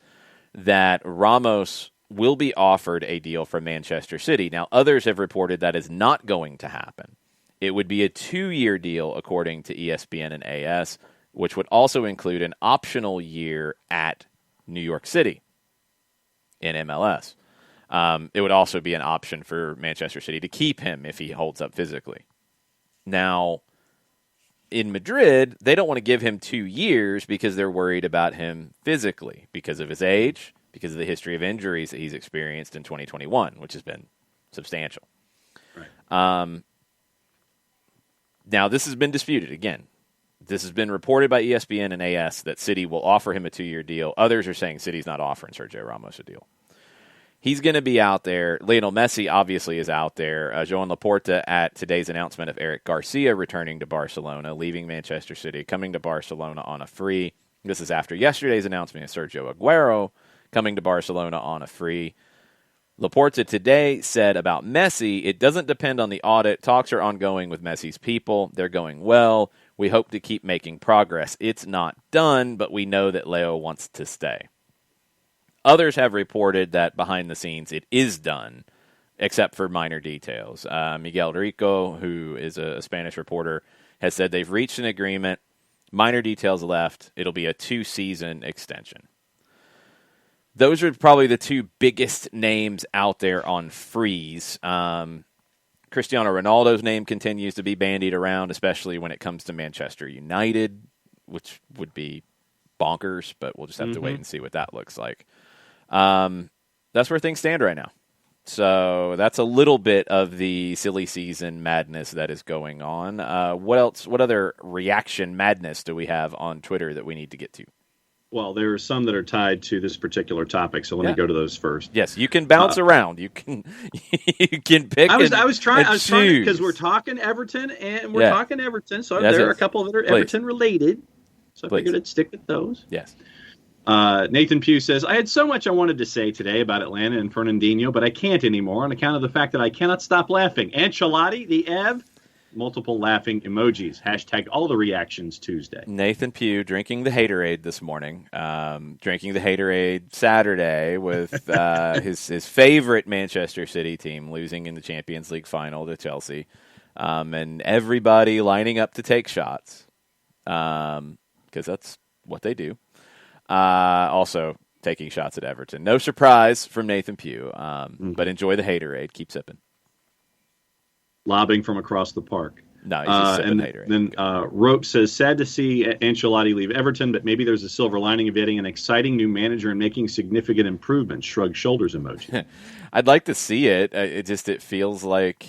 that Ramos will be offered a deal from Manchester City. Now, others have reported that is not going to happen. It would be a 2-year deal, according to ESPN and AS, which would also include an optional year at New York City in MLS. It would also be an option for Manchester City to keep him if he holds up physically. Now, in Madrid, they don't want to give him 2 years because they're worried about him physically because of his age, because of the history of injuries that he's experienced in 2021, which has been substantial. Right. Now, this has been disputed. Again, this has been reported by ESPN and AS that City will offer him a 2-year deal. Others are saying City's not offering Sergio Ramos a deal. He's going to be out there. Lionel Messi obviously is out there. Joan Laporta at today's announcement of Eric Garcia returning to Barcelona, leaving Manchester City, coming to Barcelona on a free. This is after yesterday's announcement of Sergio Aguero coming to Barcelona on a free. Laporta today said about Messi, it doesn't depend on the audit. Talks are ongoing with Messi's people. They're going well. We hope to keep making progress. It's not done, but we know that Leo wants to stay. Others have reported that behind the scenes it is done, except for minor details. Miguel Rico, who is a Spanish reporter, has said they've reached an agreement. Minor details left. It'll be a 2-season extension. Those are probably the two biggest names out there on freeze. Cristiano Ronaldo's name continues to be bandied around, especially when it comes to Manchester United, which would be bonkers, but we'll just have to wait and see what that looks like. That's where things stand right now. So that's a little bit of the silly season madness that is going on. What else? What other reaction madness do we have on Twitter that we need to get to? Well, there are some that are tied to this particular topic, so let me go to those first. Yes, you can bounce around. You can pick. I was trying because we're talking Everton, and we're talking Everton. So there are a couple that are Everton related. So I figured I'd stick with those. Yes. Nathan Pugh says, I had so much I wanted to say today about Atlanta and Fernandinho, but I can't anymore on account of the fact that I cannot stop laughing. Ancelotti, the Ev, multiple laughing emojis. Hashtag all the reactions Tuesday. Nathan Pugh drinking the Haterade this morning, drinking the Haterade Saturday with his favorite Manchester City team losing in the Champions League final to Chelsea, and everybody lining up to take shots because that's what they do. Also taking shots at Everton. No surprise from Nathan Pugh, but enjoy the Haterade. Keep sipping. Lobbing from across the park. No, he's just sipping Haterade. Then Rope says, sad to see Ancelotti leave Everton, but maybe there's a silver lining of getting an exciting new manager and making significant improvements. Shrug shoulders emoji. I'd like to see it. It feels like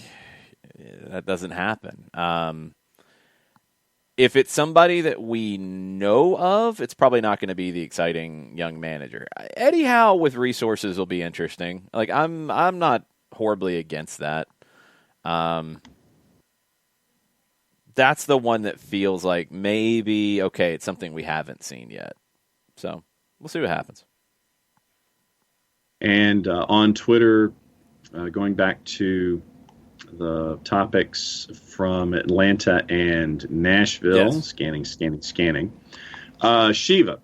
that doesn't happen. If it's somebody that we know of, it's probably not going to be the exciting young manager. Eddie Howe with resources will be interesting. Like I'm not horribly against that. That's the one that feels like maybe okay, it's something we haven't seen yet. So we'll see what happens. And on Twitter, going back to the topics from Atlanta and Nashville. Yes. Scanning. Shiva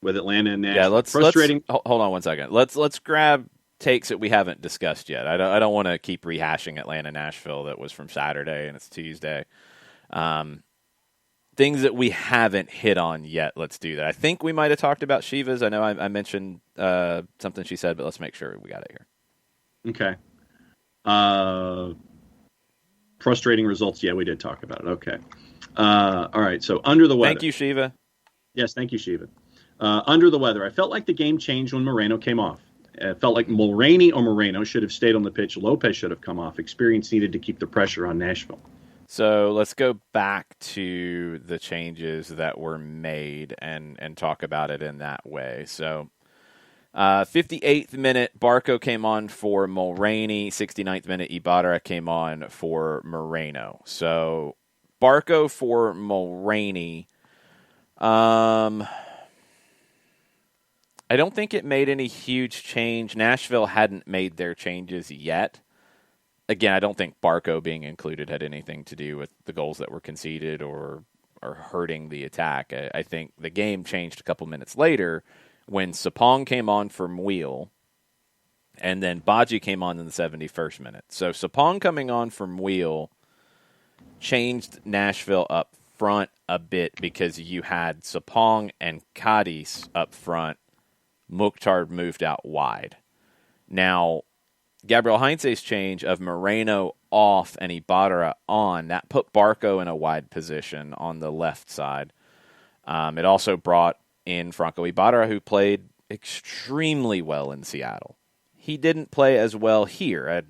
with Atlanta and Nashville. Yeah, let's frustrating. Hold on one second. Let's grab takes that we haven't discussed yet. I don't want to keep rehashing Atlanta Nashville that was from Saturday and it's Tuesday. Things that we haven't hit on yet. Let's do that. I think we might have talked about Shiva's. I know I mentioned something she said, but let's make sure we got it Okay. here. Frustrating results. Yeah, we did talk about it. Okay. All right. So under the weather. Thank you, Shiva. Yes, thank you, Shiva. Under the weather. I felt like the game changed when Moreno came off. It felt like Mulroney or Moreno should have stayed on the pitch. Lopez should have come off. Experience needed to keep the pressure on Nashville. So let's go back to the changes that were made and talk about it in that way. So 58th minute, Barco came on for Mulroney. 69th minute, Ibarra came on for Moreno. So Barco for Mulroney. I don't think it made any huge change. Nashville hadn't made their changes yet. Again, I don't think Barco being included had anything to do with the goals that were conceded or hurting the attack. I think the game changed a couple minutes later when Sapong came on for Mwil, and then Badji came on in the 71st minute. So Sapong coming on for Mwil changed Nashville up front a bit because you had Sapong and Cadiz up front. Mukhtar moved out wide. Now, Gabriel Heinze's change of Moreno off and Ibarra on, that put Barco in a wide position on the left side. It also brought in Franco Ibarra, who played extremely well in Seattle. He didn't play as well here.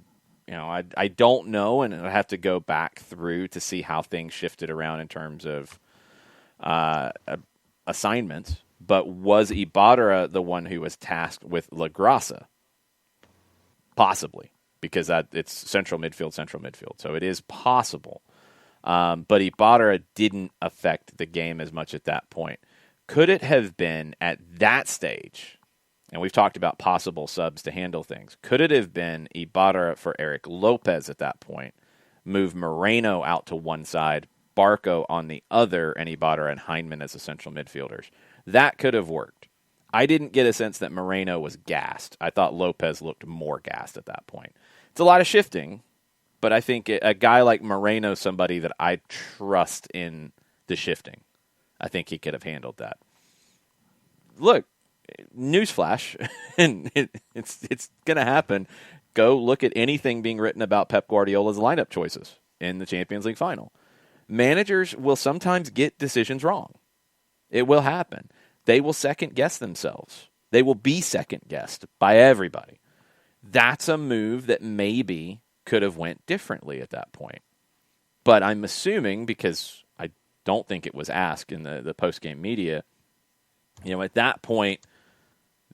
I don't know, and I have to go back through to see how things shifted around in terms of assignments. But was Ibarra the one who was tasked with La Grasa? Possibly, because it's central midfield. So it is possible. But Ibarra didn't affect the game as much at that point. Could it have been at that stage, and we've talked about possible subs to handle things, could it have been Ibarra for Eric Lopez at that point, move Moreno out to one side, Barco on the other, and Ibarra and Heinemann as the central midfielders? That could have worked. I didn't get a sense that Moreno was gassed. I thought Lopez looked more gassed at that point. It's a lot of shifting, but I think a guy like Moreno, somebody that I trust in the shifting, I think he could have handled that. Look, newsflash, and it's going to happen. Go look at anything being written about Pep Guardiola's lineup choices in the Champions League final. Managers will sometimes get decisions wrong. It will happen. They will second-guess themselves. They will be second-guessed by everybody. That's a move that maybe could have went differently at that point. But I'm assuming, because I don't think it was asked in the post-game media, at that point,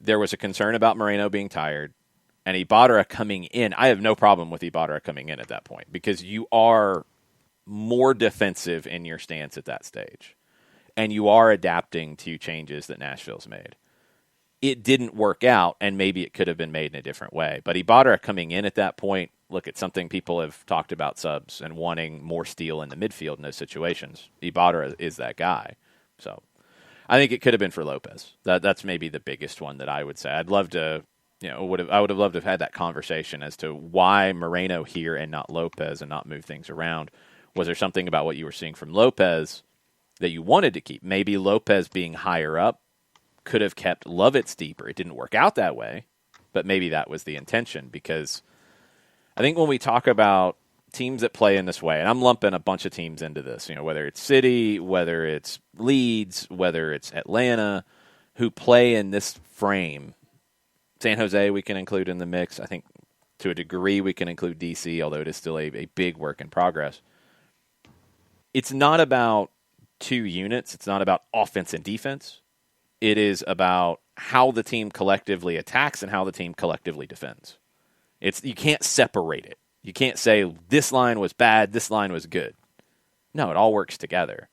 there was a concern about Moreno being tired, and Ibarra coming in. I have no problem with Ibarra coming in at that point, because you are more defensive in your stance at that stage. And you are adapting to changes that Nashville's made. it didn't work out, and maybe it could have been made in a different way. But Ibarra coming in at that point, look, at something people have talked about subs and wanting more steel in the midfield in those situations. Ibarra is that guy. So I think it could have been for Lopez. That's maybe the biggest one that I would say. I'd love to, I would have loved to have had that conversation as to why Moreno here and not Lopez and not move things around. Was there something about what you were seeing from Lopez that you wanted to keep? Maybe Lopez being higher up could have kept Lovitz deeper. It didn't work out that way, but maybe that was the intention, because I think when we talk about teams that play in this way, and I'm lumping a bunch of teams into this, whether it's City, whether it's Leeds, whether it's Atlanta, who play in this frame. San Jose we can include in the mix. I think to a degree we can include DC, although it is still a big work in progress. It's not about two units. It's not about offense and defense. It is about how the team collectively attacks and how the team collectively defends. You can't separate it. You can't say this line was bad, this line was good. No, it all works together.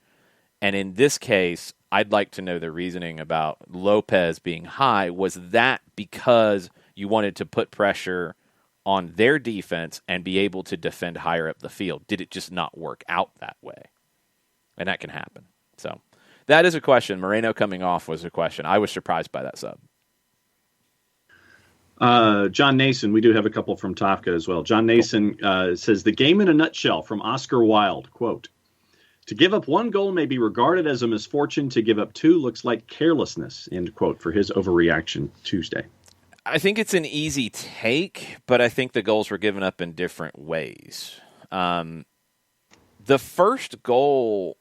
And in this case, I'd like to know the reasoning about Lopez being high. Was that because you wanted to put pressure on their defense and be able to defend higher up the field? Did it just not work out that way? And that can happen. So that is a question. Moreno coming off was a question. I was surprised by that sub. John Nason, we do have a couple from Tafka as well. John Nason says, the game in a nutshell from Oscar Wilde, quote, to give up one goal may be regarded as a misfortune. To give up two looks like carelessness, end quote, for his overreaction Tuesday. I think it's an easy take, but I think the goals were given up in different ways. The first goal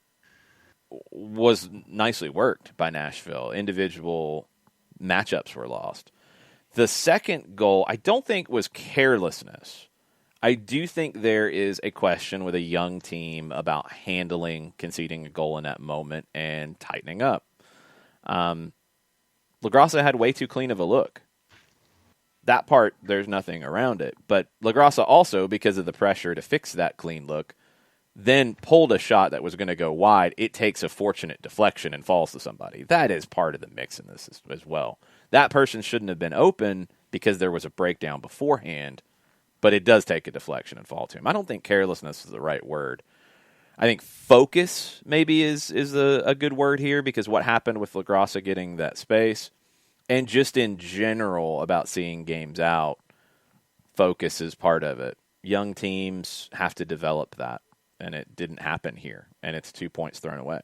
was nicely worked by Nashville. Individual matchups were lost. The second goal, I don't think was carelessness. I do think there is a question with a young team about handling conceding a goal in that moment and tightening up. LaGrassa had way too clean of a look. That part, there's nothing around it. But LaGrassa also, because of the pressure to fix that clean look, then pulled a shot that was going to go wide. It takes a fortunate deflection and falls to somebody. That is part of the mix in this as well. That person shouldn't have been open because there was a breakdown beforehand, but it does take a deflection and fall to him. I don't think carelessness is the right word. I think focus maybe is a good word here, because what happened with LaGrassa getting that space, and just in general about seeing games out, focus is part of it. Young teams have to develop that, and it didn't happen here, and it's 2 points thrown away.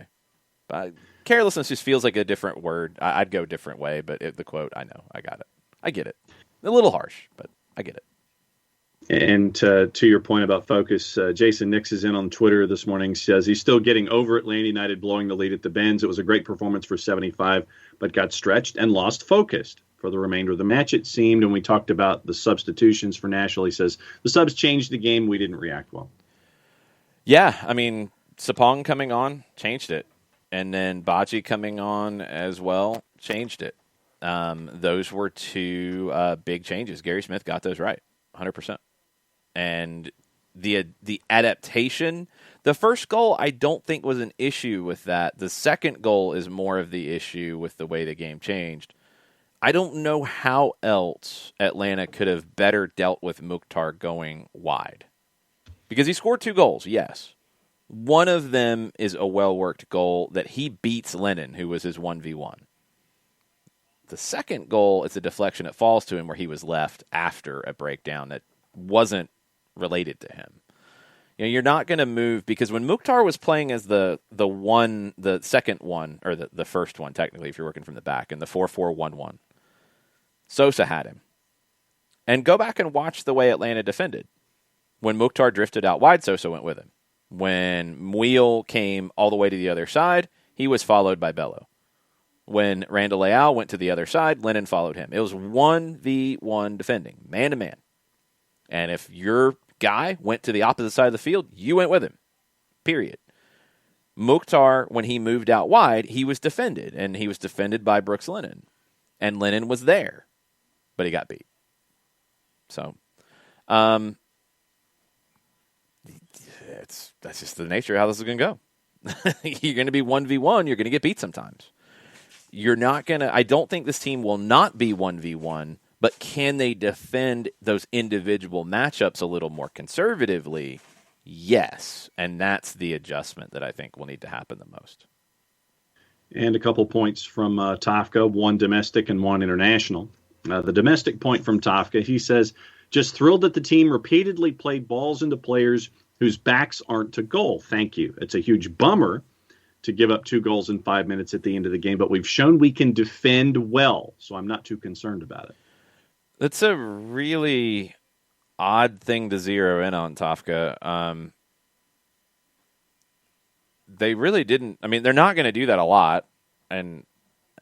But carelessness just feels like a different word. I'd go a different way, but the quote, I know, I got it. I get it. A little harsh, but I get it. And to your point about focus, Jason Nix is in on Twitter this morning, says he's still getting over Atlanta United blowing the lead at the Benz. It was a great performance for 75, but got stretched and lost focus for the remainder of the match, it seemed. And we talked about the substitutions for Nashville. He says the subs changed the game. We didn't react well. Yeah, I mean, Sapong coming on changed it. And then Baji coming on as well changed it. Those were two big changes. Gary Smith got those right, 100%. And the adaptation, the first goal I don't think was an issue with that. The second goal is more of the issue with the way the game changed. I don't know how else Atlanta could have better dealt with Mukhtar going wide. Because he scored 2 goals, yes. One of them is a well-worked goal that he beats Lennon, who was his 1v1. The second goal is a deflection that falls to him where he was left after a breakdown that wasn't related to him. You're not going to move, because when Mukhtar was playing as the second one, or the first one, technically, if you're working from the back, in the 4-4-1-1, Sosa had him. And go back and watch the way Atlanta defended. When Mukhtar drifted out wide, Sosa went with him. When Muil came all the way to the other side, he was followed by Bello. When Randall Leal went to the other side, Lennon followed him. It was 1v1 defending, man-to-man. And if your guy went to the opposite side of the field, you went with him, period. Mukhtar, when he moved out wide, he was defended, and he was defended by Brooks Lennon. And Lennon was there, but he got beat. So, that's just the nature of how this is going to go. You're going to be 1v1. You're going to get beat sometimes. you're not going to – I don't think this team will not be 1v1, but can they defend those individual matchups a little more conservatively? Yes, and that's the adjustment that I think will need to happen the most. And a couple points from Tafka, one domestic and one international. The domestic point from Tafka, he says, just thrilled that the team repeatedly played balls into players whose backs aren't to goal. Thank you. It's a huge bummer to give up 2 goals in 5 minutes at the end of the game, but we've shown we can defend well, so I'm not too concerned about it. That's a really odd thing to zero in on, Tafka. They really didn't. I mean, they're not going to do that a lot, and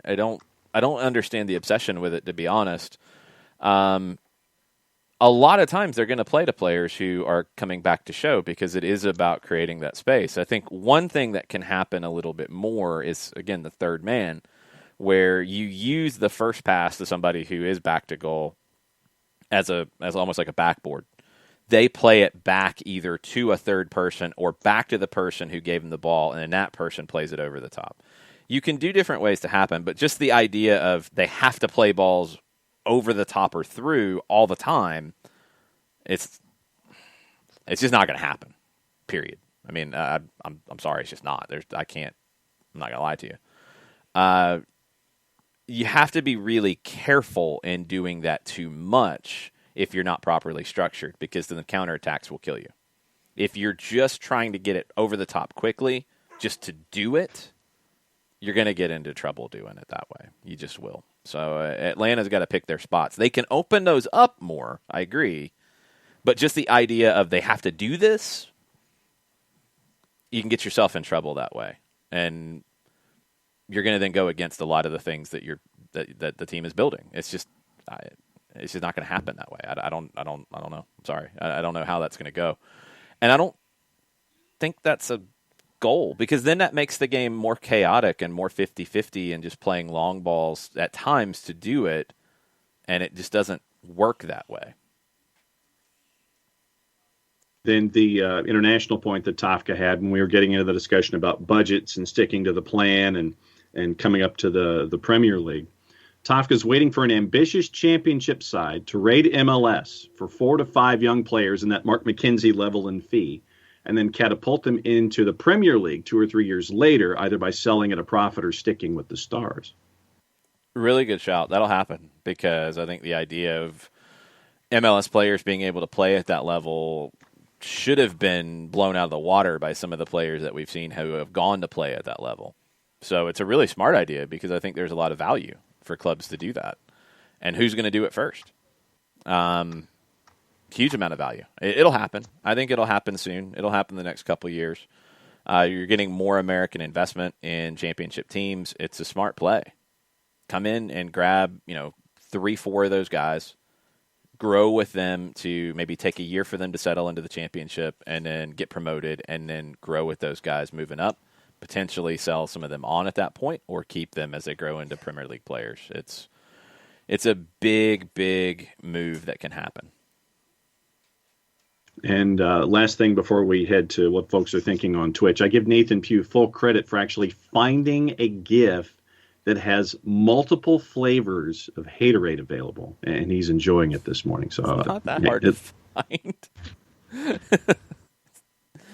I don't understand the obsession with it, to be honest. A lot of times they're going to play to players who are coming back to show because it is about creating that space. I think one thing that can happen a little bit more is, again, the third man, where you use the first pass to somebody who is back to goal as almost like a backboard. They play it back either to a third person or back to the person who gave them the ball, and then that person plays it over the top. You can do different ways to happen, but just the idea of they have to play balls over the top or through all the time, it's just not going to happen. Period. I mean, I'm sorry, it's just not. I'm not going to lie to you. You have to be really careful in doing that too much if you're not properly structured, because then the counterattacks will kill you. If you're just trying to get it over the top quickly, just to do it, you're going to get into trouble doing it that way. You just will. So Atlanta's got to pick their spots. They can open those up more, I agree. But just the idea of they have to do this, you can get yourself in trouble that way. And you're going to then go against a lot of the things that that the team is building. It's just not going to happen that way. I don't know. I'm sorry. I don't know how that's going to go. And I don't think that's a goal, because then that makes the game more chaotic and more 50-50 and just playing long balls at times to do it, and it just doesn't work that way. Then the international point that Tafka had when we were getting into the discussion about budgets and sticking to the plan and coming up to the Premier League, Tafka's waiting for an ambitious championship side to raid MLS for 4 to 5 young players in that Mark McKenzie level and fee, and then catapult them into the Premier League 2 or 3 years later, either by selling at a profit or sticking with the Stars. Really good shout. That'll happen, because I think the idea of MLS players being able to play at that level should have been blown out of the water by some of the players that we've seen who have gone to play at that level. So it's a really smart idea, because I think there's a lot of value for clubs to do that. And who's going to do it first? Huge amount of value. It'll happen. I think it'll happen soon. It'll happen the next couple of years. You're getting more American investment in championship teams. It's a smart play. Come in and grab, 3-4 of those guys, grow with them to maybe take a year for them to settle into the championship, and then get promoted, and then grow with those guys moving up, potentially sell some of them on at that point, or keep them as they grow into Premier League players. It's a big, big move that can happen. And last thing before we head to what folks are thinking on Twitch, I give Nathan Pugh full credit for actually finding a GIF that has multiple flavors of Haterade available, and he's enjoying it this morning. So it's not that hard to find.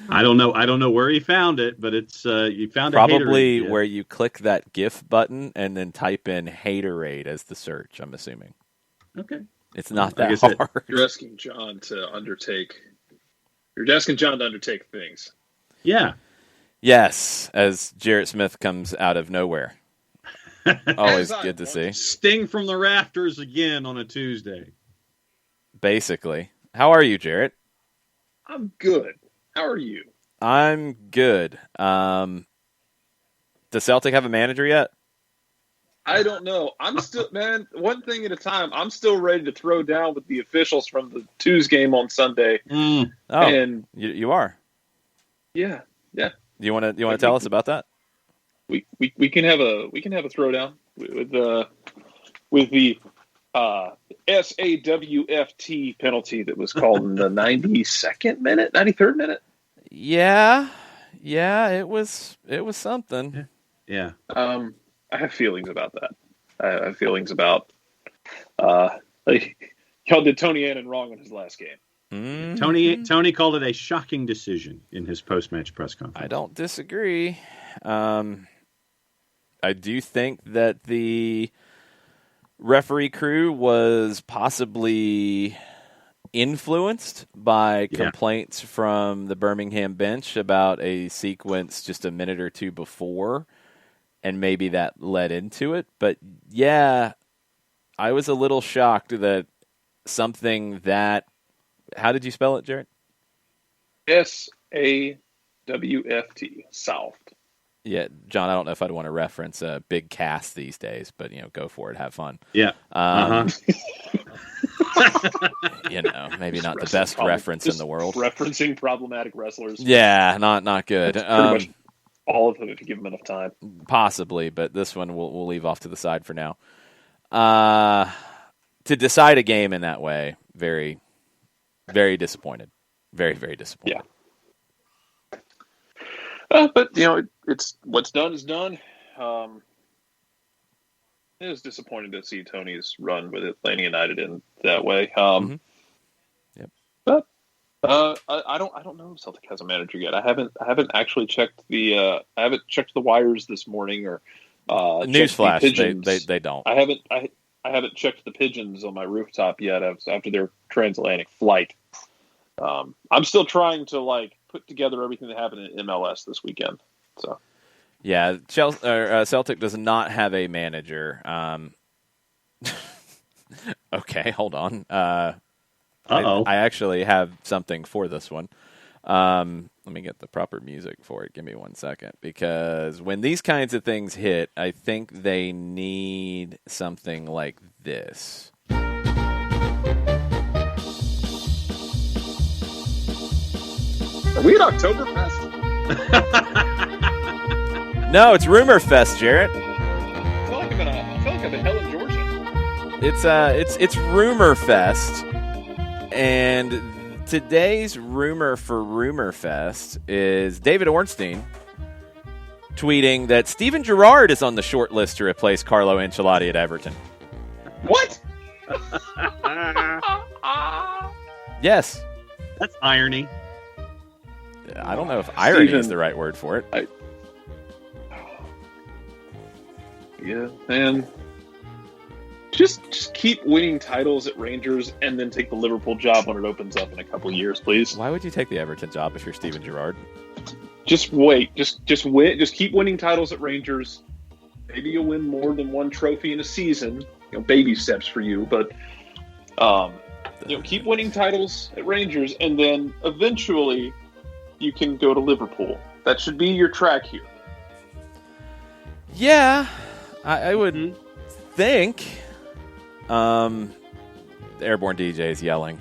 I don't know where he found it, but it's you found it probably where you click that GIF button and then type in Haterade as the search, I'm assuming. Okay. It's not that hard. You're asking John to undertake. You're asking John to undertake things. Yeah. Yes, as Jarrett Smith comes out of nowhere. Always good to see. Sting from the rafters again on a Tuesday. Basically. How are you, Jarrett? I'm good. How are you? I'm good. Does Celtic have a manager yet? I don't know. I'm still, man, one thing at a time. I'm still ready to throw down with the officials from the Twos game on Sunday. Oh, and you are? Yeah. Do you want to tell us about that? We can have a throwdown with the SAWFT penalty that was called in the 92nd minute, 93rd minute. Yeah, it was something. Yeah. have feelings about that. I have feelings about y'all did Tony Annan wrong in his last game. Mm-hmm. Tony called it a shocking decision in his post-match press conference. I don't disagree. I do think that the referee crew was possibly influenced by complaints from the Birmingham bench about a sequence just a minute or two before, and maybe that led into it. But yeah, I was a little shocked that something that, how did you spell it, Jared? SAWFT, South. Yeah, John, I don't know if I'd want to reference a big cast these days, but, go for it. Have fun. Yeah. Maybe not the best reference in the world. Referencing problematic wrestlers. Yeah, not good. Pretty much all of them if you give them enough time. Possibly, but this one we'll leave off to the side for now. To decide a game in that way, very, very disappointed. Very, very disappointed. Yeah. But it's what's done is done. It was disappointing to see Tony's run with Atlanta United in that way. Yep. But I don't know if Celtic has a manager yet. I haven't actually checked the wires this morning or newsflash. They don't. I haven't checked the pigeons on my rooftop yet after their transatlantic flight. I'm still trying to put together everything that happened in MLS this weekend. So, yeah, Celtic does not have a manager. Okay, hold on. I actually have something for this one. Let me get the proper music for it. Give me 1 second, because when these kinds of things hit, I think they need something like this. Are we at Oktoberfest? No, it's Rumor Fest, Jarrett. I feel like I'm in Helen, Georgia. It's Rumor Fest, and today's rumor for Rumor Fest is David Ornstein tweeting that Steven Gerrard is on the short list to replace Carlo Ancelotti at Everton. What? Yes. That's irony. I don't know if irony is the right word for it. Yeah, man. Just keep winning titles at Rangers and then take the Liverpool job when it opens up in a couple of years, please. Why would you take the Everton job if you're Steven Gerrard? Just wait. Just win. Just keep winning titles at Rangers. Maybe you'll win more than one trophy in a season. Baby steps for you, but keep winning titles at Rangers, and then eventually you can go to Liverpool. That should be your track here. Yeah, I would think. The airborne DJ is yelling.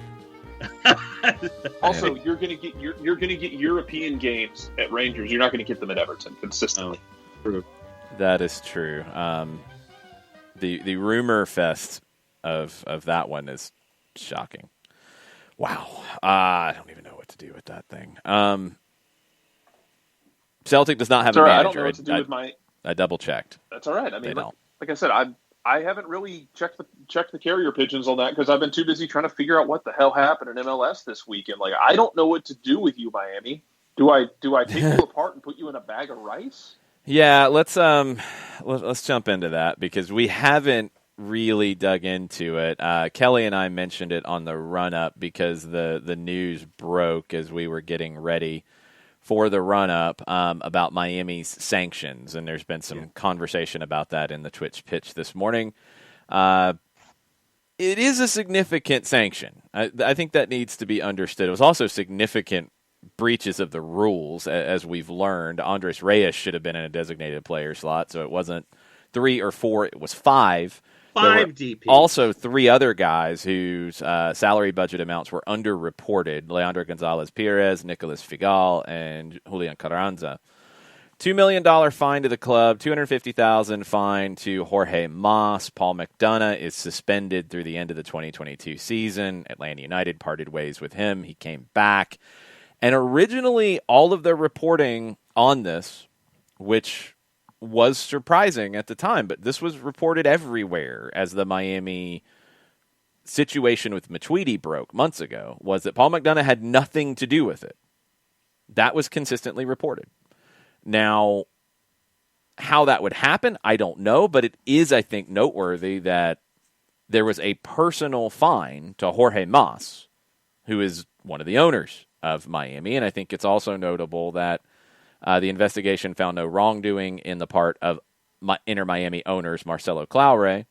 Also, you're gonna get European games at Rangers. You're not gonna get them at Everton consistently. That is true. The rumor fest of that one is shocking. Wow, I don't even know what to do with that thing. Celtic does not have a manager. I don't know what to do with my. I double checked. That's all right. I mean, like I said, I haven't really checked the carrier pigeons on that because I've been too busy trying to figure out what the hell happened in MLS this weekend. I don't know what to do with you, Miami. Do I take you apart and put you in a bag of rice? Yeah, let's jump into that because we haven't really dug into it. Kelly and I mentioned it on the run-up because the news broke as we were getting ready for the run-up about Miami's sanctions, and there's been some conversation about that in the Twitch pitch this morning. It is a significant sanction. I think that needs to be understood. It was also significant breaches of the rules, as we've learned. Andres Reyes should have been in a designated player slot, so it wasn't 3 or 4, it was 5. 5 DP. Also, 3 other guys whose salary budget amounts were underreported: Leandro Gonzalez-Perez, Nicolas Figal, and Julian Carranza. $2 million fine to the club, $250,000 fine to Jorge Mas. Paul McDonough is suspended through the end of the 2022 season. Atlanta United parted ways with him. He came back. And originally, all of the reporting on this, which was surprising at the time, but this was reported everywhere as the Miami situation with Matuidi broke months ago, was that Paul McDonough had nothing to do with it. That was consistently reported. Now, how that would happen, I don't know, but it is, I think, noteworthy that there was a personal fine to Jorge Mas, who is one of the owners of Miami, and I think it's also notable that the investigation found no wrongdoing in the part of Inter Miami owners Marcelo Claure,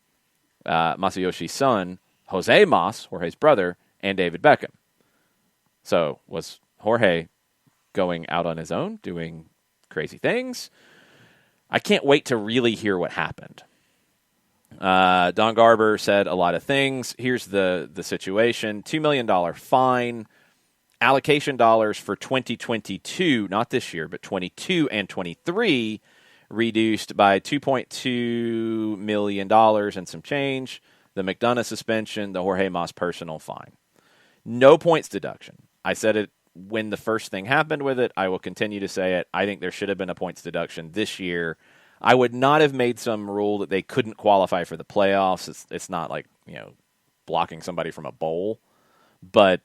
Masayoshi's son, Jose Mas, Jorge's brother, and David Beckham. So was Jorge going out on his own, doing crazy things? I can't wait to really hear what happened. Don Garber said a lot of things. Here's the situation. $2 million fine. Allocation dollars for 2022, not this year, but 22 and 23, reduced by $2.2 million and some change. The McDonough suspension, the Jorge Mas personal fine. No points deduction. I said it when the first thing happened with it. I will continue to say it. I think there should have been a points deduction this year. I would not have made some rule that they couldn't qualify for the playoffs. It's not like, blocking somebody from a bowl. But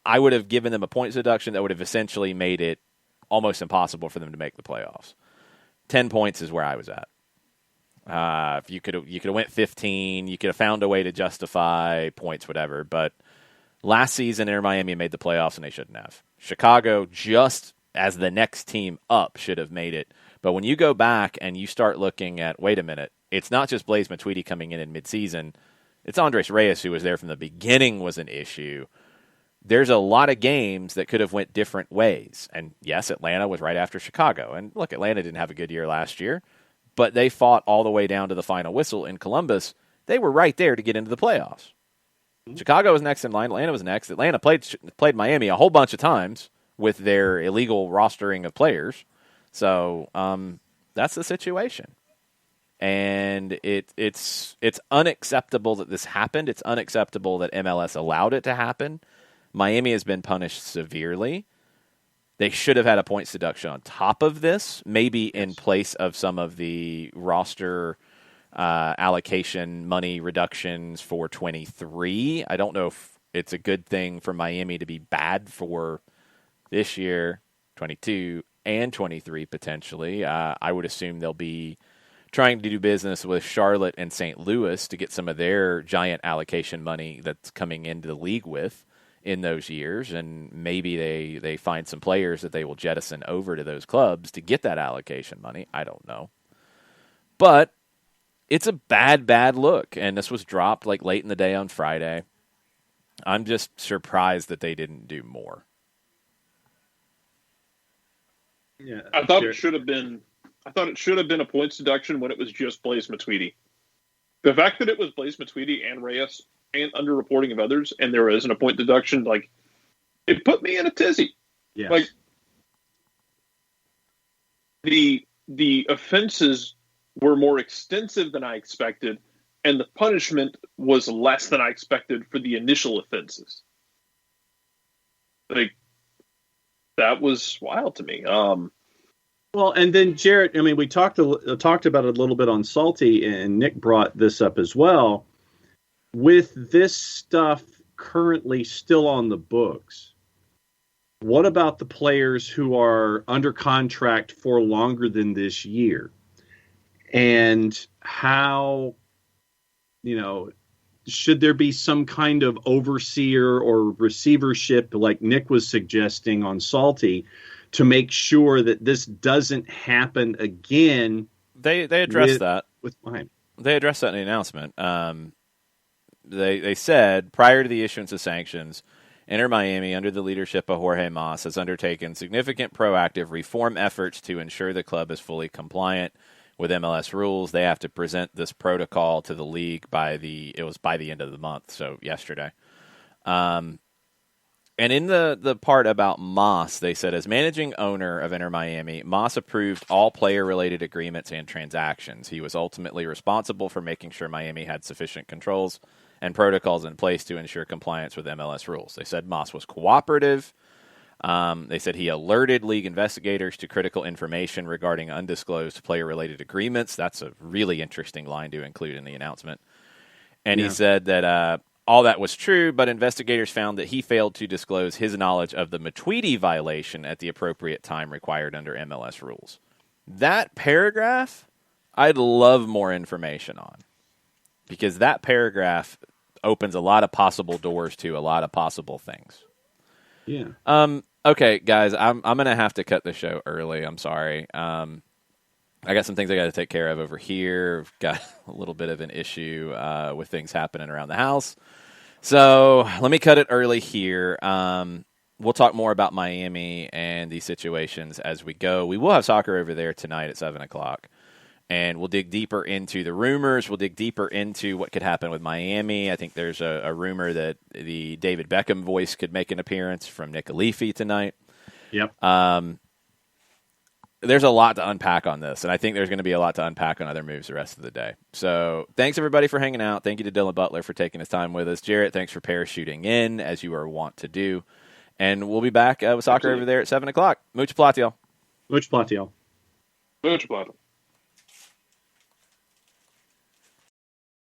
I would have given them a points deduction that would have essentially made it almost impossible for them to make the playoffs. 10 points is where I was at. If you could have went 15, you could have found a way to justify points, whatever. But last season, Inter Miami made the playoffs, and they shouldn't have. Chicago, just as the next team up, should have made it. But when you go back and you start looking at, wait a minute, it's not just Blaise Matuidi coming in midseason. It's Andres Reyes, who was there from the beginning, was an issue. There's a lot of games that could have went different ways. And yes, Atlanta was right after Chicago. And look, Atlanta didn't have a good year last year, but they fought all the way down to the final whistle in Columbus. They were right there to get into the playoffs. Chicago was next in line. Atlanta was next. Atlanta played Miami a whole bunch of times with their illegal rostering of players. So that's the situation. And it's unacceptable that this happened. It's unacceptable that MLS allowed it to happen. Miami has been punished severely. They should have had a points deduction on top of this, maybe in place of some of the roster allocation money reductions for 23. I don't know if it's a good thing for Miami to be bad for this year, 22 and 23 potentially. I would assume they'll be trying to do business with Charlotte and St. Louis to get some of their giant allocation money that's coming into the league with in those years, and maybe they find some players that they will jettison over to those clubs to get that allocation money. I don't know. But it's a bad look, and this was dropped like late in the day on Friday. I'm just surprised that they didn't do more. Yeah, I thought it should have been a points deduction when it was just Blaise Matuidi. The fact that it was Blaise Matuidi and Reyes and underreporting of others, and there isn't a point deduction, like, it put me in a tizzy. Yes. Like, the offenses were more extensive than I expected, and the punishment was less than I expected for the initial offenses. Like, that was wild to me. Well, and then Jarrett, I mean, we talked about it a little bit on Salty, and Nick brought this up as well. With this stuff currently still on the books, what about the players who are under contract for longer than this year? And how, should there be some kind of overseer or receivership, like Nick was suggesting on Salty, to make sure that this doesn't happen again? They addressed that. They addressed that in the announcement. They said, prior to the issuance of sanctions, Inter Miami, under the leadership of Jorge Mas, has undertaken significant proactive reform efforts to ensure the club is fully compliant with MLS rules. They have to present this protocol to the league by the end of the month, so yesterday. And in the part about Mas, they said, as managing owner of Inter Miami, Mas approved all player-related agreements and transactions. He was ultimately responsible for making sure Miami had sufficient controls and protocols in place to ensure compliance with MLS rules. They said Mas was cooperative. They said he alerted league investigators to critical information regarding undisclosed player-related agreements. That's a really interesting line to include in the announcement. And he said that all that was true, but investigators found that he failed to disclose his knowledge of the Matuidi violation at the appropriate time required under MLS rules. That paragraph, I'd love more information on, because that paragraph opens a lot of possible doors to a lot of possible things. Yeah. Okay, guys, I'm going to have to cut the show early. I'm sorry. I got some things I got to take care of over here. Got a little bit of an issue with things happening around the house. So let me cut it early here. We'll talk more about Miami and these situations as we go. We will have soccer over there tonight at 7 o'clock. And we'll dig deeper into the rumors. We'll dig deeper into what could happen with Miami. I think there's a rumor that the David Beckham voice could make an appearance from Nick Alifi tonight. Yep. There's a lot to unpack on this, and I think there's going to be a lot to unpack on other moves the rest of the day. So thanks, everybody, for hanging out. Thank you to Dylan Butler for taking his time with us. Jarrett, thanks for parachuting in, as you are wont to do. And we'll be back with soccer over there at 7 o'clock. Mucho plata, y'all. Mucho plata, y'all. Mucho plata.